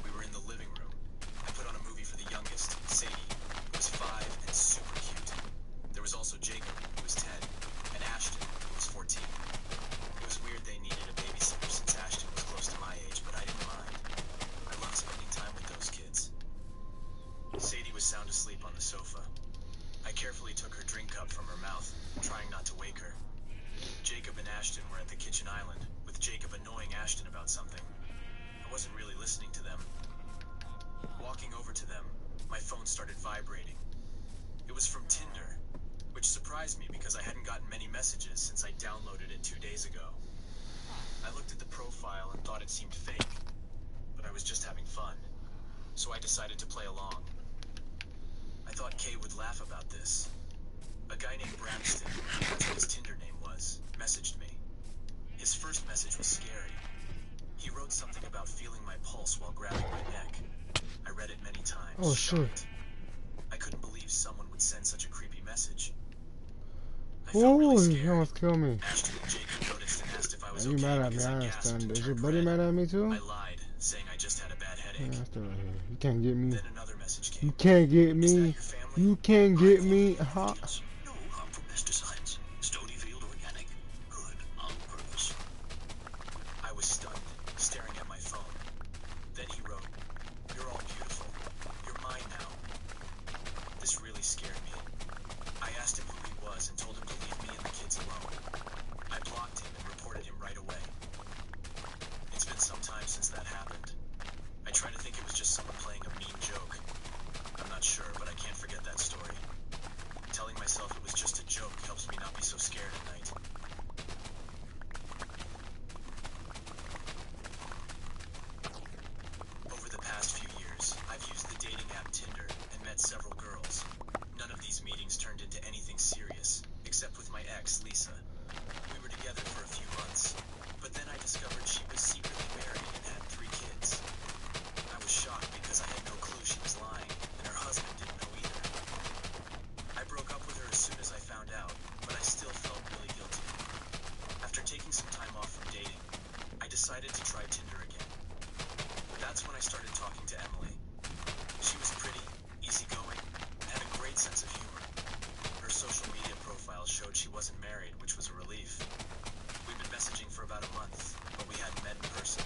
We were in the living room. I put on a movie for the youngest, Sadie, who was 5 and super cute. There was also Jacob, who was 10, and Ashton, who was 14. It was weird they needed a babysitter since Ashton was close to my age, but I didn't mind. I loved spending time with those kids. Sadie was sound asleep on the sofa. I carefully took her drink cup from her mouth, trying not to wake her. Jacob and Ashton were at the kitchen island, with Jacob annoying Ashton about something. I wasn't really listening to them. Walking over to them, my phone started vibrating. It was from Tinder, which surprised me because I hadn't gotten many messages since I downloaded it 2 days ago. I looked at the profile and thought it seemed fake, but I was just having fun, so I decided to play along. I thought Kay would laugh about this. A guy named Braxton, that's what his Tinder name was, messaged me. His first message was scary. He wrote something about feeling my pulse while grabbing my neck. I read it many times. Oh, shit. I couldn't believe someone would send such a creepy message. I felt really Ooh, scared. he almost killed me. Ashton and Jacob noticed and asked if I was Are you okay mad at me? because I I gasped understand. and Is your turned buddy red. mad at me too? I lied, saying I just had a bad headache. Yeah, still right here. You can't get me. Then another message game. You can't get Is that me. your family? You can't get me, huh? No harmful pesticides. Stonyfield organic. Good on purpose. I was stunned, staring at my phone. Then he wrote, "You're all beautiful. You're mine now." This really scared me. I asked him who he was and told him to leave me and the kids alone. I blocked him and reported him right away. It's been some time since that happened. I try to think it was just someone playing a mean joke. I'm not sure, but I can't forget that story. Telling myself it was just a joke helps me not be so scared at night. Over the past few years, I've used the dating app Tinder and met several girls. None of these meetings turned into anything serious, except with my ex, Lisa. We were together for a few months, but then I discovered she was secretly married and had 3 kids. I was shocked because I had no clue she was lying, and her husband didn't know either. I broke up with her as soon as I found out, but I still felt really guilty. After taking some time off from dating, I decided to try Tinder again. That's when I started talking to Emily. She was pretty, easygoing, and had a great sense of humor. Her social media profile showed she wasn't married, which was a relief. We'd been messaging for about a month, but we hadn't met in person.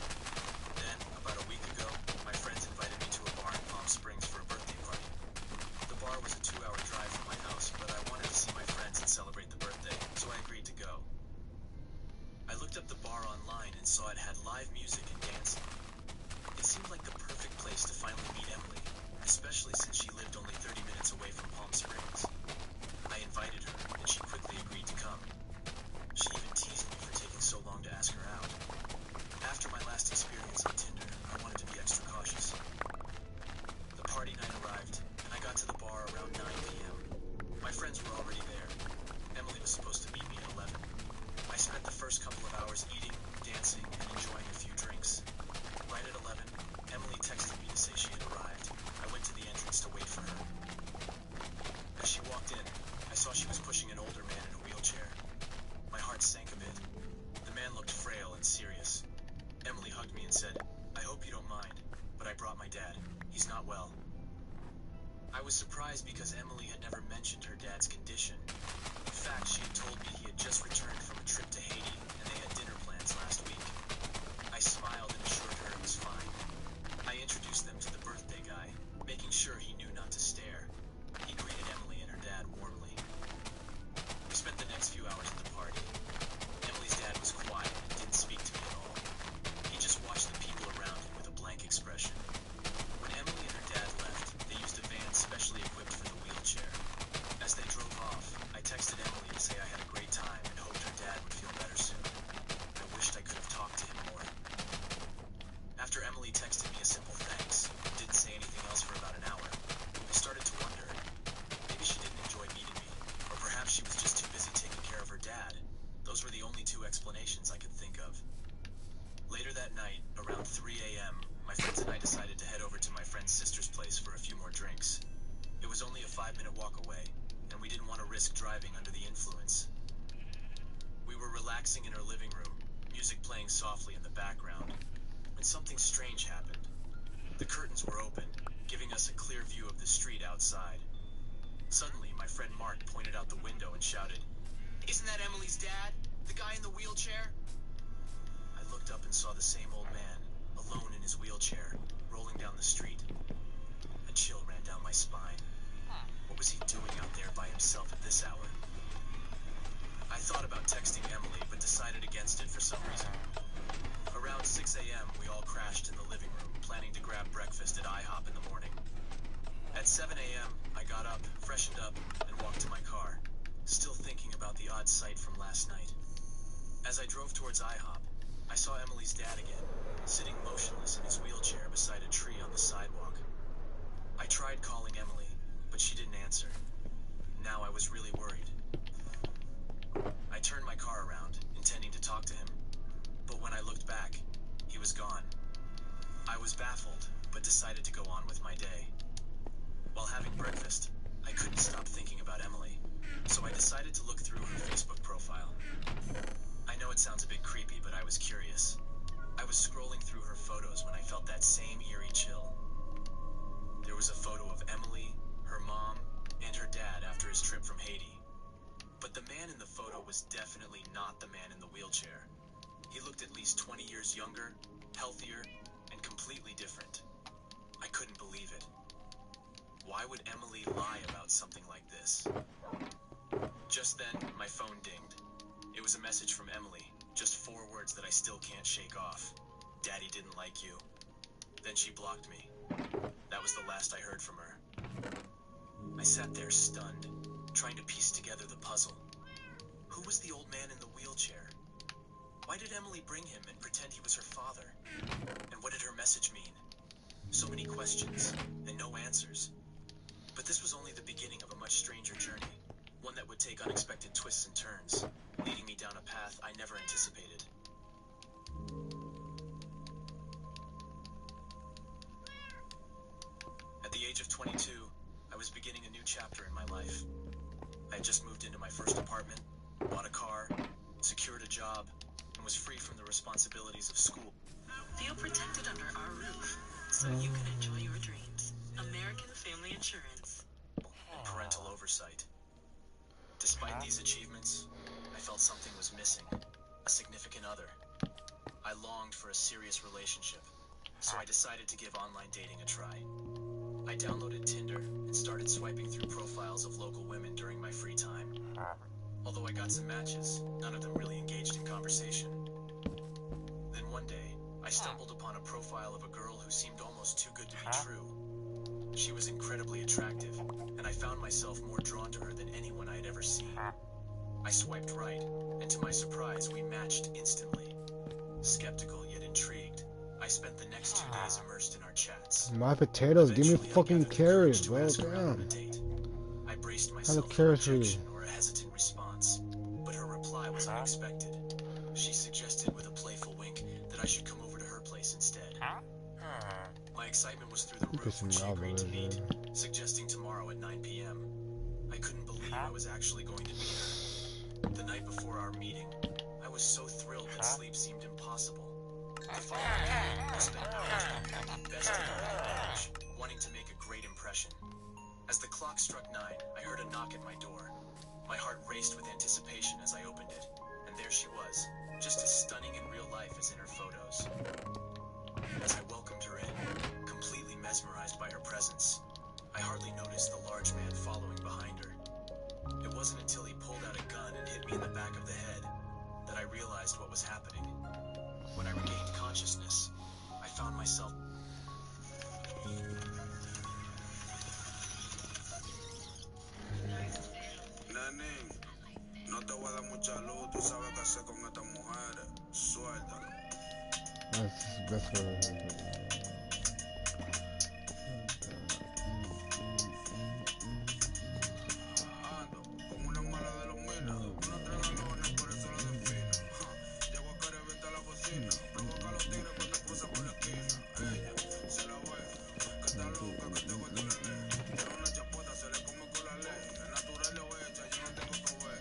Then, about a week ago, my friends invited me to a bar in Palm Springs for a birthday party. The bar was a 2-hour drive from my house, but I wanted to see my friends and celebrate the birthday, so I agreed to go. I looked up the bar online and saw it had live music and dancing. It seemed like the perfect place to finally meet Emily, especially since she lived only 30 minutes away from Palm Springs. I invited her, and she quickly agreed to come. She even teased me for taking so long to ask her out. After my last experience on Tinder, I wanted to be extra cautious. The party night arrived, and I got to the bar around 9 p.m. My friends were already there. Emily was supposed to meet me at 11. I spent the first couple of hours eating, dancing, and enjoying a few drinks. Right at 11, Emily texted me to say she had arrived. I went to the entrance to wait for her. As she walked in, I saw she was pushing an older man in a wheelchair. My heart sank a bit. The man looked frail and serious. Emily hugged me and said, "I hope you don't mind, but I brought my dad. He's not well." I was surprised because Emily had never mentioned her dad's condition. In fact, she had told me he had just returned from a trip to Haiti, and they had dinner plans last week. I smiled and assured her it was fine. I introduced them to the birthday guy, making sure he knew not to stare. He greeted Emily and her dad warmly. We spent the next few hours at the party. Emily's dad was quiet and didn't speak to me at all. He just watched the people around him with a blank expression. When Emily and her dad left, they used a van specially equipped for the wheelchair. As they drove off, I texted Emily to say I had a great time and hoped her dad would feel better soon. I wished I could have talked to him more. After Emily texted me a simple thanks and didn't say anything else for about an hour, I started to wonder, maybe she didn't enjoy meeting me, or perhaps she was just too busy taking care of her dad. Those were the only 2 explanations I could think of. Later that night, around 3 a.m., my friends and I decided to head over to my friend's sister's place for a few more drinks. It was only a 5-minute walk away, and we didn't want to risk driving under the influence. We were relaxing in her living room, music playing softly in the background, when something strange happened. The curtains were open, giving us a clear view of the street outside. Suddenly, my friend Mark pointed out the window and shouted, "Isn't that Emily's dad? The guy in the wheelchair?" I looked up and saw the same old man, alone in his wheelchair, rolling down the street. A chill ran down my spine. What was he doing out there by himself at this hour? I thought about texting Emily, but decided against it for some reason. Around 6 a.m., we all crashed in the living room, planning to grab breakfast at IHOP in the morning. At 7 a.m., I got up, freshened up, and walked to my car, still thinking about the odd sight from last night. As I drove towards IHOP, I saw Emily's dad again, sitting motionless in his wheelchair beside a tree on the sidewalk. I tried calling Emily, but she didn't answer. Now I was really worried. I turned my car around, intending to talk to him, but when I looked back, he was gone. I was baffled, but decided to go on with my day. While having breakfast, I couldn't stop thinking about Emily, so I decided to look through her Facebook profile. I know it sounds a bit creepy, but I was curious. I was scrolling through her photos when I felt that same eerie chill. There was a photo of Emily, her mom, and her dad after his trip from Haiti. But the man in the photo was definitely not the man in the wheelchair. He looked at least 20 years younger, healthier, and completely different. I couldn't believe it. Why would Emily lie about something like this? Just then, my phone dinged. It was a message from Emily, just 4 words that I still can't shake off. Daddy didn't like you. Then she blocked me. That was the last I heard from her. I sat there stunned, trying to piece together the puzzle. Who was the old man in the wheelchair? Why did Emily bring him and pretend he was her father? And what did her message mean? So many questions, and no answers. But this was only the beginning of a much stranger journey, one that would take unexpected twists and turns, leading me down a path I never anticipated. At the age of 22, I was beginning a new chapter in my life. I had just moved into my first apartment, bought a car, secured a job, and was free from the responsibilities of school. Feel protected under our roof, so you can enjoy your dreams. American Family Insurance. And parental oversight. Despite these achievements, I felt something was missing. A significant other. I longed for a serious relationship, so I decided to give online dating a try. I downloaded Tinder and started swiping through profiles of local women during my free time. Although I got some matches, none of them really engaged in conversation. Then one day, I stumbled upon a profile of a girl who seemed almost too good to be true. She was incredibly attractive, and I found myself more drawn to her than anyone I had ever seen. I swiped right, and to my surprise, we matched instantly. Skeptical yet intrigued, I spent the next 2 days immersed in our chats. My potatoes, give me Eventually, I fucking gathered the courage carrots, to bro. ask her out on a Damn. date. I braced How myself the for carrots for you? rejection or a hesitant response, but her reply was unexpected. She suggested with a playful wink that I should come over to her place instead. My excitement was through the roof when she agreed to meet, suggesting tomorrow at 9 p.m. I couldn't believe I was actually going to meet her. The night before our meeting, I was so thrilled that sleep seemed impossible. The following day, I spent hours packing best of my badge, wanting to make a great impression. As the clock struck 9, I heard a knock at my door. My heart raced with anticipation as I opened it, and there she was, just as stunning in real life as in her photos. As I welcomed her in, completely mesmerized by her presence, I hardly noticed the large man following behind her. It wasn't until he pulled out a gun and hit me in the back of the head that I realized what was happening. When I regained consciousness, I found myself... Nene, no te voy a dar mucha luz, tú sabes qué hacer con estas mujeres. Suéltalo. That's what Ando como una mala de los minas. Uno trae galones, por eso lo defino. Llego a querer venta la cocina. Provoca los tigres cuando cruza por la esquina. Ella se la ve, que está loca, que te gusta la ley. Tiene una chapota, se le come con la ley. Es natural lo hecha, yo no tengo que ver.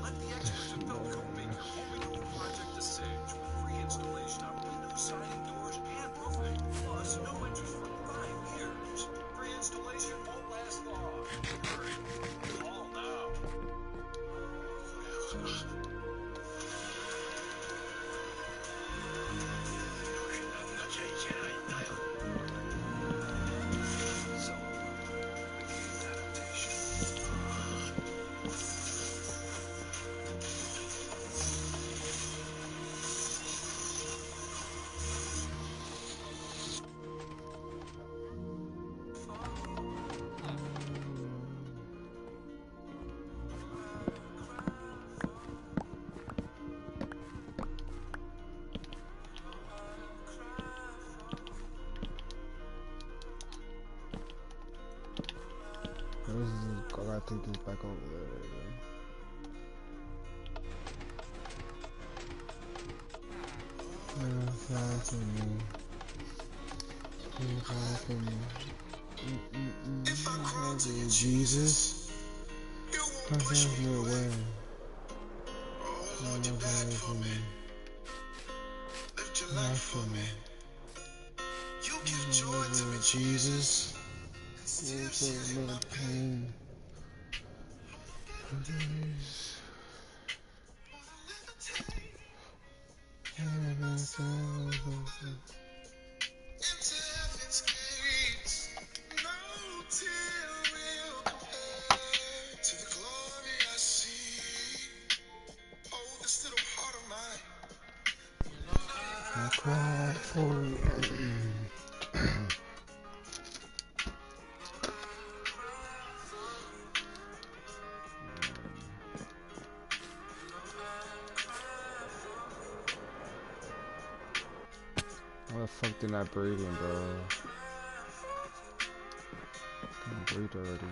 Let the experts at Velcro make your home improvement project a cinch with free installation on windows, siding, doors, and roofing. Plus, no interest for 5 years. Free installation won't last long. Hurry, call now. So, with youth adaptation. I gotta take this back over there. Fly to me. If I crawl to you, Jesus, you won't push me away. Oh Lord, you died for me. Lived your life for me. You give joy to me, Jesus. And still share my pain. Into heaven's gates, no tear will compare to the glory I see. Oh, this little heart of mine. I cry for you. Why the fuck did I breathe in, bro? I can't breathe already.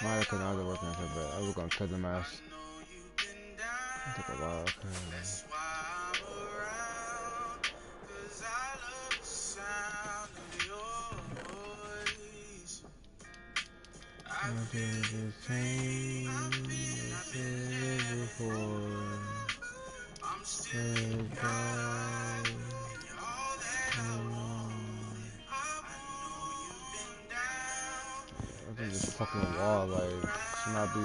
Why I couldn't other working like that? I was gonna cut them ass. It took a while. Okay. I did the same as before. I'm still God. I think this fucking wall, like, should not be.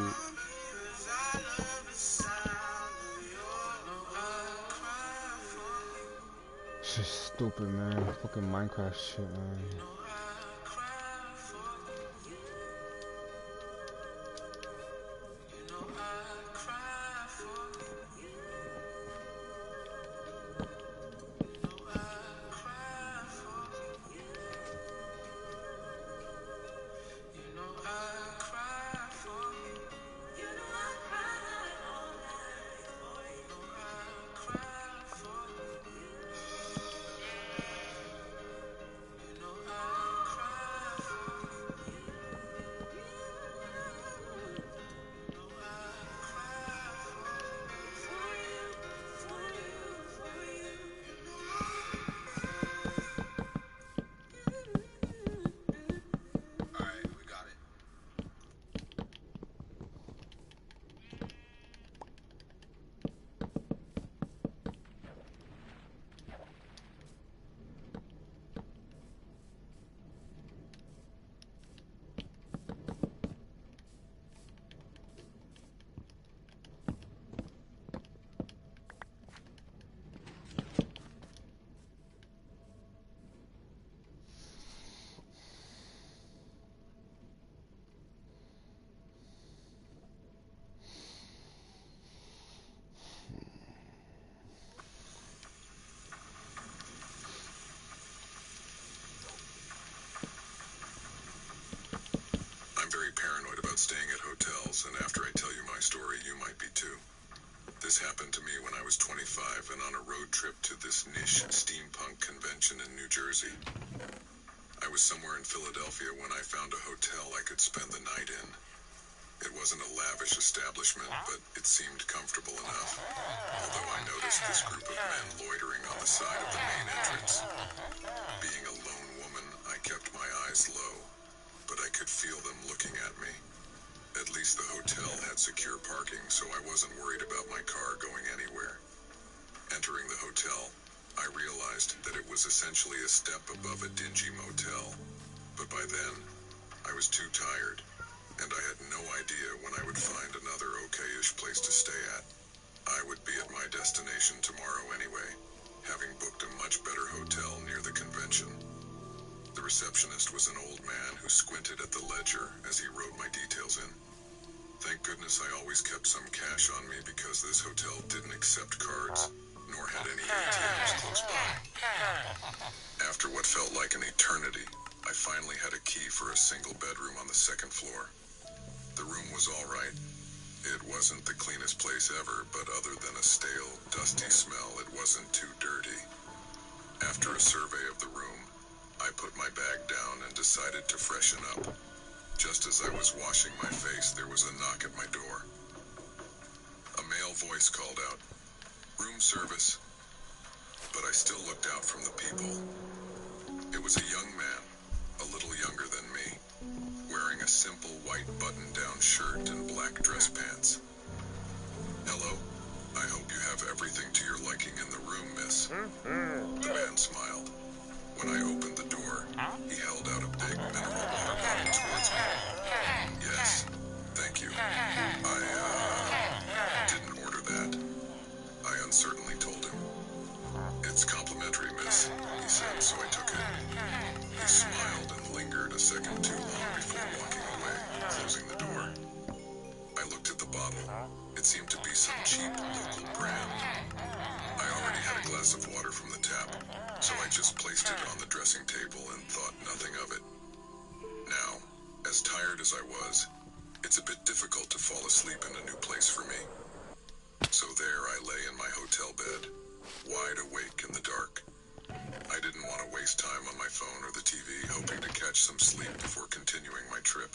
It's just stupid, man. Fucking Minecraft shit, man. I'm very paranoid about staying at hotels, and after I tell you my story, you might be too. This happened to me when I was 25 and on a road trip to this niche steampunk convention in New Jersey. I was somewhere in Philadelphia when I found a hotel I could spend the night in. It wasn't a lavish establishment, but it seemed comfortable enough, although I noticed this group of men loitering on the side of the main entrance. Being a lone woman, I kept my eyes low, but I could feel them looking at me. At least the hotel had secure parking, so I wasn't worried about my car going anywhere. Entering the hotel, I realized that it was essentially a step above a dingy motel. But by then, I was too tired, and I had no idea when I would find another okay-ish place to stay at. I would be at my destination tomorrow anyway, having booked a much better hotel near the convention. The receptionist was an old man who squinted at the ledger as he wrote my details in. Thank goodness I always kept some cash on me because this hotel didn't accept cards, nor had any ATMs close by. After what felt like an eternity, I finally had a key for a single bedroom on the second floor. The room was all right. It wasn't the cleanest place ever, but other than a stale, dusty smell, it wasn't too dirty. After a survey of the room, I put my bag down and decided to freshen up. Just as I was washing my face, there was a knock at my door. A male voice called out, "Room service." But I still looked out from the people. It was a young man, a little younger than me, wearing a simple white button-down shirt and black dress pants. "Hello, I hope you have everything to your liking in the room, miss." The man smiled. When I opened the door, he held out a big mineral water bottle towards me. "Yes, thank you. I didn't order that," I uncertainly told him. "It's complimentary, miss," he said, so I took it. He smiled and lingered a second too long before walking away, closing the door. I looked at the bottle. It seemed to be some cheap local brand. I already had a glass of water from the tap, so I just placed it on the dressing table and thought nothing of it. Now, as tired as I was, it's a bit difficult to fall asleep in a new place for me. So there I lay in my hotel bed, wide awake in the dark. I didn't want to waste time on my phone or the TV, hoping to catch some sleep before continuing my trip.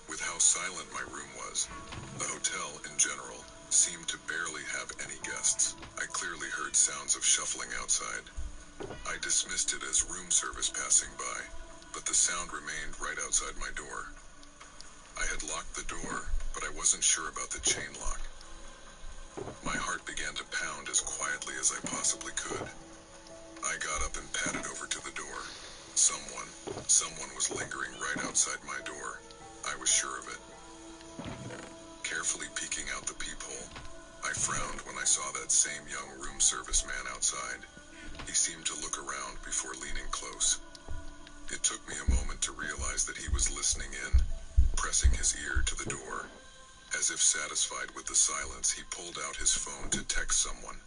With how silent my room was, the hotel, in general, seemed to barely have any guests. I clearly heard sounds of shuffling outside. I dismissed it as room service passing by, but the sound remained right outside my door. I had locked the door, but I wasn't sure about the chain lock. My heart began to pound as quietly as I possibly could. I got up and padded over to the door. Someone was lingering right outside my door. I was sure of it. Carefully peeking out the peephole, I frowned when I saw that same young room service man outside. He seemed to look around before leaning close. It took me a moment to realize that he was listening in, pressing his ear to the door. As if satisfied with the silence, he pulled out his phone to text someone,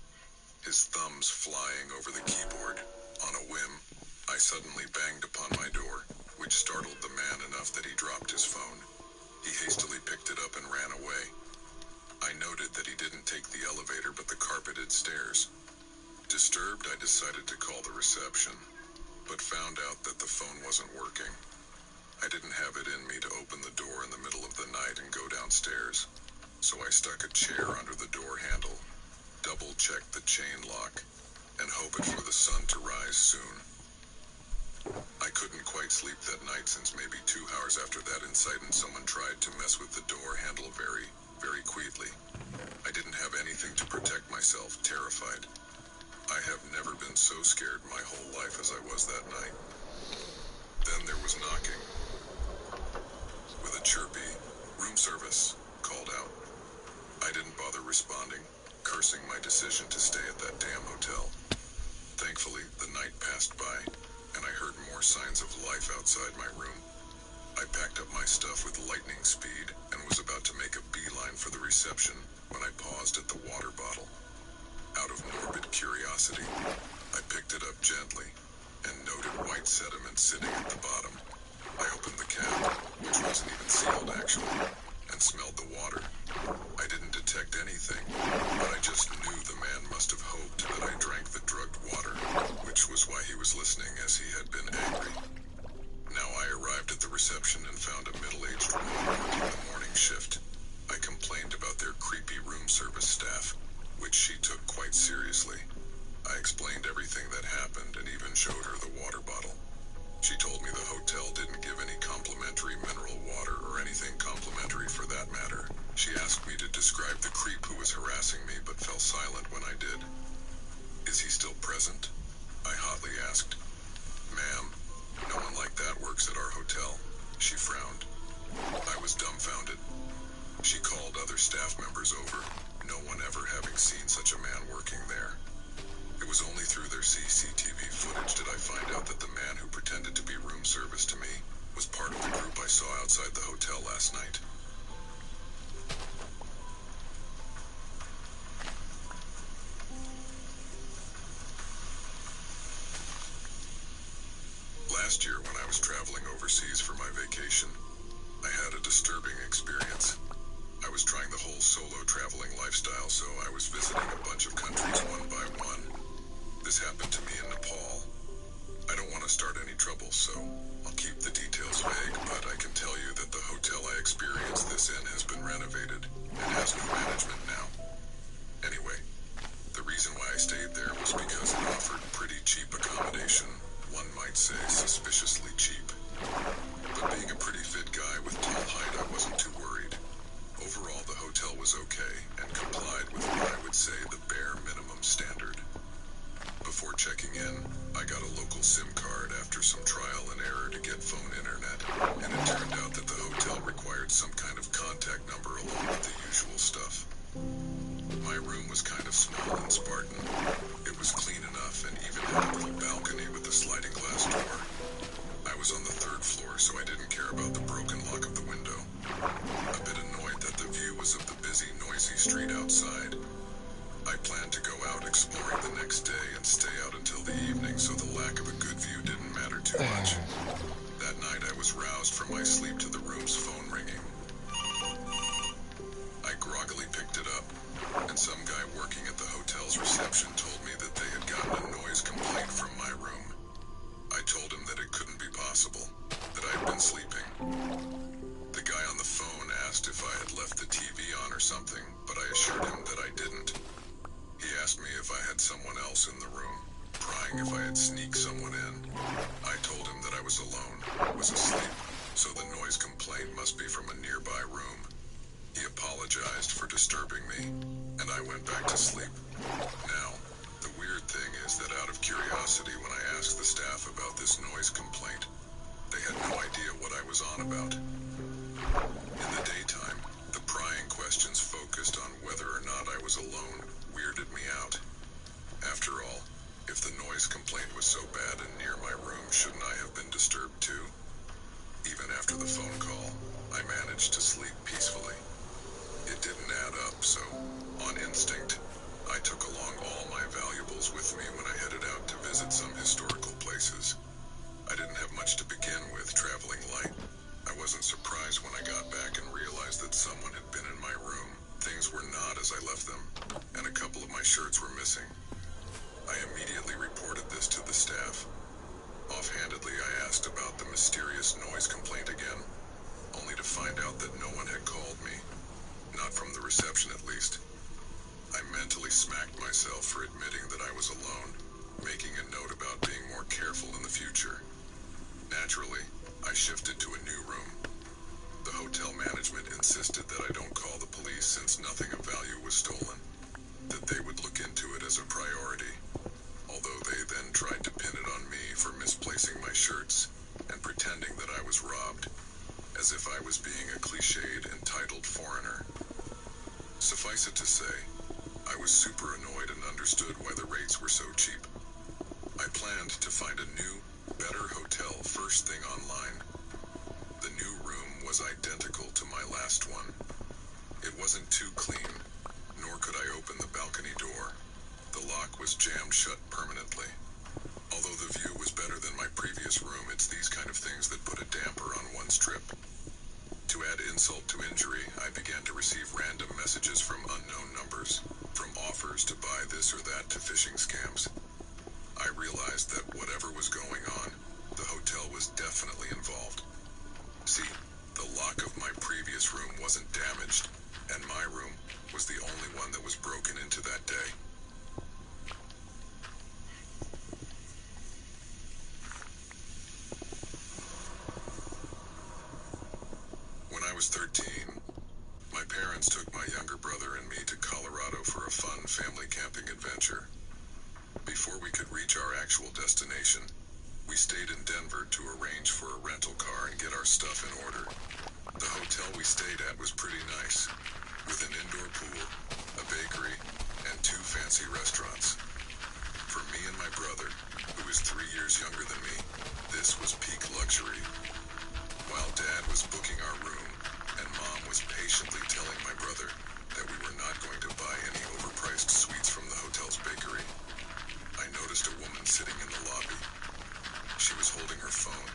his thumbs flying over the keyboard. On a whim, I suddenly banged upon my door, which startled the man enough that he dropped his phone. He hastily picked it up and ran away. I noted that he didn't take the elevator but the carpeted stairs. Disturbed, I decided to call the reception, but found out that the phone wasn't working. I didn't have it in me to open the door in the middle of the night and go downstairs, so I stuck a chair under the door handle, double-checked the chain lock, and hoped for the sun to rise soon. I couldn't quite sleep that night since maybe 2 hours after that incident someone tried to mess with the door handle very, very quietly. I didn't have anything to protect myself, terrified. I have never been so scared my whole life as I was that night. Then there was knocking. With a chirpy, "Room service," called out. I didn't bother responding, cursing my decision to stay at that damn hotel. Thankfully, the night passed by, and I heard more signs of life outside my room. I packed up my stuff with lightning speed and was about to make a beeline for the reception when I paused at the water bottle. Out of morbid curiosity, I picked it up gently and noted white sediment sitting at the bottom. I opened the cap, which wasn't even sealed actually, and smelled the water. I didn't detect anything, but I just knew the man must have hoped that I drank the drugged water, which was why he was listening, as he had been angry. Now I arrived at the reception and found a middle-aged woman working the morning shift. I complained about their creepy room service staff, which she took quite seriously. I explained everything that happened and even showed her the water bottle. She told me the hotel didn't give any complimentary mineral water or anything complimentary for that matter. She asked me to describe the creep who was harassing me but fell silent when I did. "Is he still present?" I hotly asked. "Ma'am, no one like that works at our hotel." She frowned. I was dumbfounded. She called other staff members over, no one ever having seen such a man working there. It was only through their CCTV footage did I find out that the man who pretended to be room service to me was part of the group I saw outside the hotel last night. Last year, when I was traveling overseas for my vacation, I had a disturbing experience. I was trying the whole solo traveling lifestyle, so I was visiting a bunch of countries one by one. This happened to me in Nepal. I don't want to start any trouble, so I'll keep the details vague, but I can tell you that the hotel I experienced this in has been renovated and has new management now. Anyway, the reason why I stayed there was because it offered pretty cheap accommodation, one might say suspiciously cheap. But being a pretty fit guy with tall height, I wasn't too worried. Overall, the hotel was okay and complied with what I would say the bare minimum standard. Before checking in, I got a local SIM card after some trial and error to get phone internet, and it turned out that the hotel required some kind of contact number along with the usual stuff. My room was kind of small and Spartan. It was clean enough and even had a little balcony with a sliding glass door. I was on the 3rd floor, so I didn't care about the broken lock of the window. A bit annoyed that the view was of the busy, noisy street outside. I planned to go out exploring the next day and stay out until the evening, so the lack of a good view didn't matter too much. That night I was roused from my sleep to the room's phone ringing. I groggily picked it up, and some guy working at the hotel's reception told me that they had gotten a noise complaint from my room. I told him that it couldn't be possible, that I had been sleeping. The guy on the phone asked if I had left the TV on or something, but I assured him that I didn't. He asked me if I had someone else in the room, prying if I had sneaked someone in. I told him that I was alone, was asleep, so the noise complaint must be from a nearby room. He apologized for disturbing me, and I went back to sleep. Now, the weird thing is that out of curiosity, when I asked the staff about this noise complaint, they had no idea what I was on about. In the daytime, the prying questions focused on whether or not I was alone weirded me out. After all, if the noise complaint was so bad and near my room, shouldn't I have been disturbed too? Even after the phone call, I managed to sleep peacefully. It didn't add up, so, on instinct, I took along all my valuables with me when I headed out to visit some historical places. I didn't have much to begin with, traveling light. I wasn't surprised when I got back and realized that someone had been in my room. Things were not as I left them, and a couple of my shirts were missing. I immediately reported this to the staff. Offhandedly, I asked about the mysterious noise complaint again, only to find out that no one had called me. Not from the reception, at least. I mentally smacked myself for admitting that I was alone, making a note about being more careful in the future. Naturally, I shifted to a new room. The hotel management insisted that I don't call the police since nothing of value was stolen, that they would look into it as a priority, although they then tried to pin it on me for misplacing my shirts and pretending that I was robbed, as if I was being a cliched, entitled foreigner. Suffice it to say, I was super annoyed and understood why the rates were so cheap. I planned to find a new, better hotel first thing online. The new room was identical to my last one. It wasn't too clean, nor could I open the balcony door. The lock was jammed shut permanently. Although the view was better than my previous room, it's these kind of things that put a damper on one's trip. To add insult to injury, I began to receive random messages from unknown numbers, from offers to buy this or that to phishing scams. I realized that whatever was going on, the hotel was definitely involved. See, the lock of my previous room wasn't damaged, and my room was the only one that was broken into that day. When I was 13, my parents took my younger brother and me to Colorado for a fun family camping adventure. Before we could reach our actual destination, we stayed in Denver to arrange for a rental car and get our stuff in order. The hotel we stayed at was pretty nice, with an indoor pool, a bakery, and 2 fancy restaurants. For me and my brother, who is 3 years younger than me, this was peak luxury. While Dad was booking our room, and Mom was patiently telling my brother that we were not going to buy any overpriced sweets from the hotel's bakery, I noticed a woman sitting in the lobby. She was holding her phone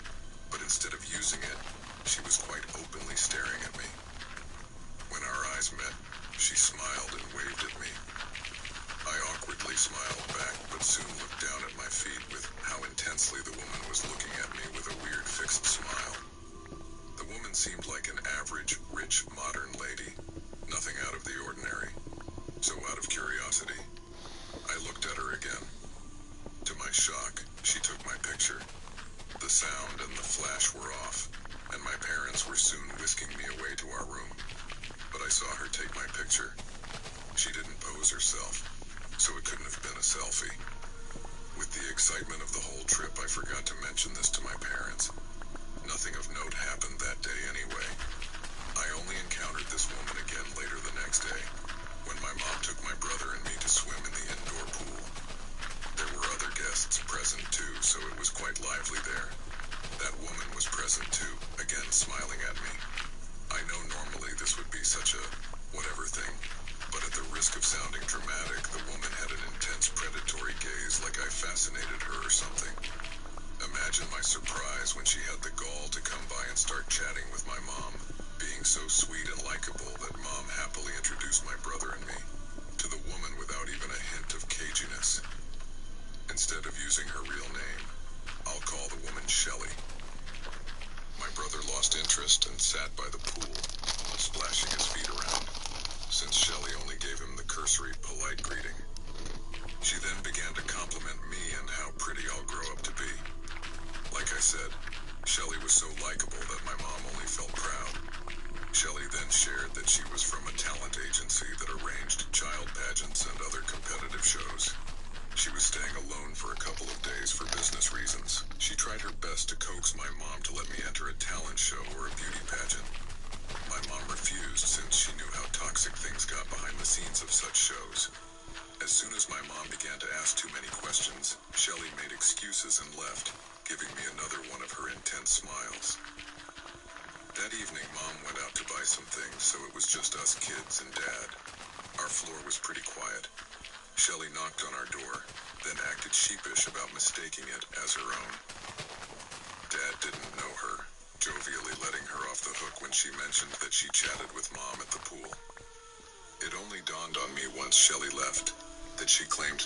whisking me away to our room, but I saw her take my picture. She didn't pose herself, so it couldn't have been a selfie. With the excitement of the whole trip, I forgot to mention this to my parents. Nothing of note happened that day anyway. I only encountered this woman again later the next day, when my mom took my brother and me to swim in the indoor pool. There were other guests present too, so it was quite lively there. That woman was present too, again smiling at me. I know normally this would be such a whatever thing, but at the risk of sounding dramatic, the woman had an intense predatory gaze like I fascinated her or something. Imagine my surprise when she had the gall to come by and start chatting with my mom, being so sweet and likable that Mom happily introduced my brother and me to the woman without even a hint of caginess. Instead of using her real name, I'll call the woman Shelley. My brother lost interest and sat by the pool, splashing his feet around, since Shelley only gave him the cursory polite greeting. She then began to compliment me and how pretty I'll grow up to be. Like I said, Shelley was so likable that my mom only felt proud. Shelley then shared that she was from a talent agency that arranged child pageants and other competitive shows. She was staying alone for a couple of days for business reasons. She tried her best to coax my mom to let me enter a talent show or a beauty pageant. My mom refused since she knew how toxic things got behind the scenes of such shows. As soon as my mom began to ask too many questions, Shelley made excuses and left, giving me another one of her intense smiles. That evening, Mom went out to buy some things, so it was just us kids and Dad. Our floor was pretty quiet. Shelley knocked on our door, then acted sheepish about mistaking it as her own. Dad didn't know her, jovially letting her off the hook when she mentioned that she chatted with Mom at the pool. It only dawned on me once Shelley left that she claimed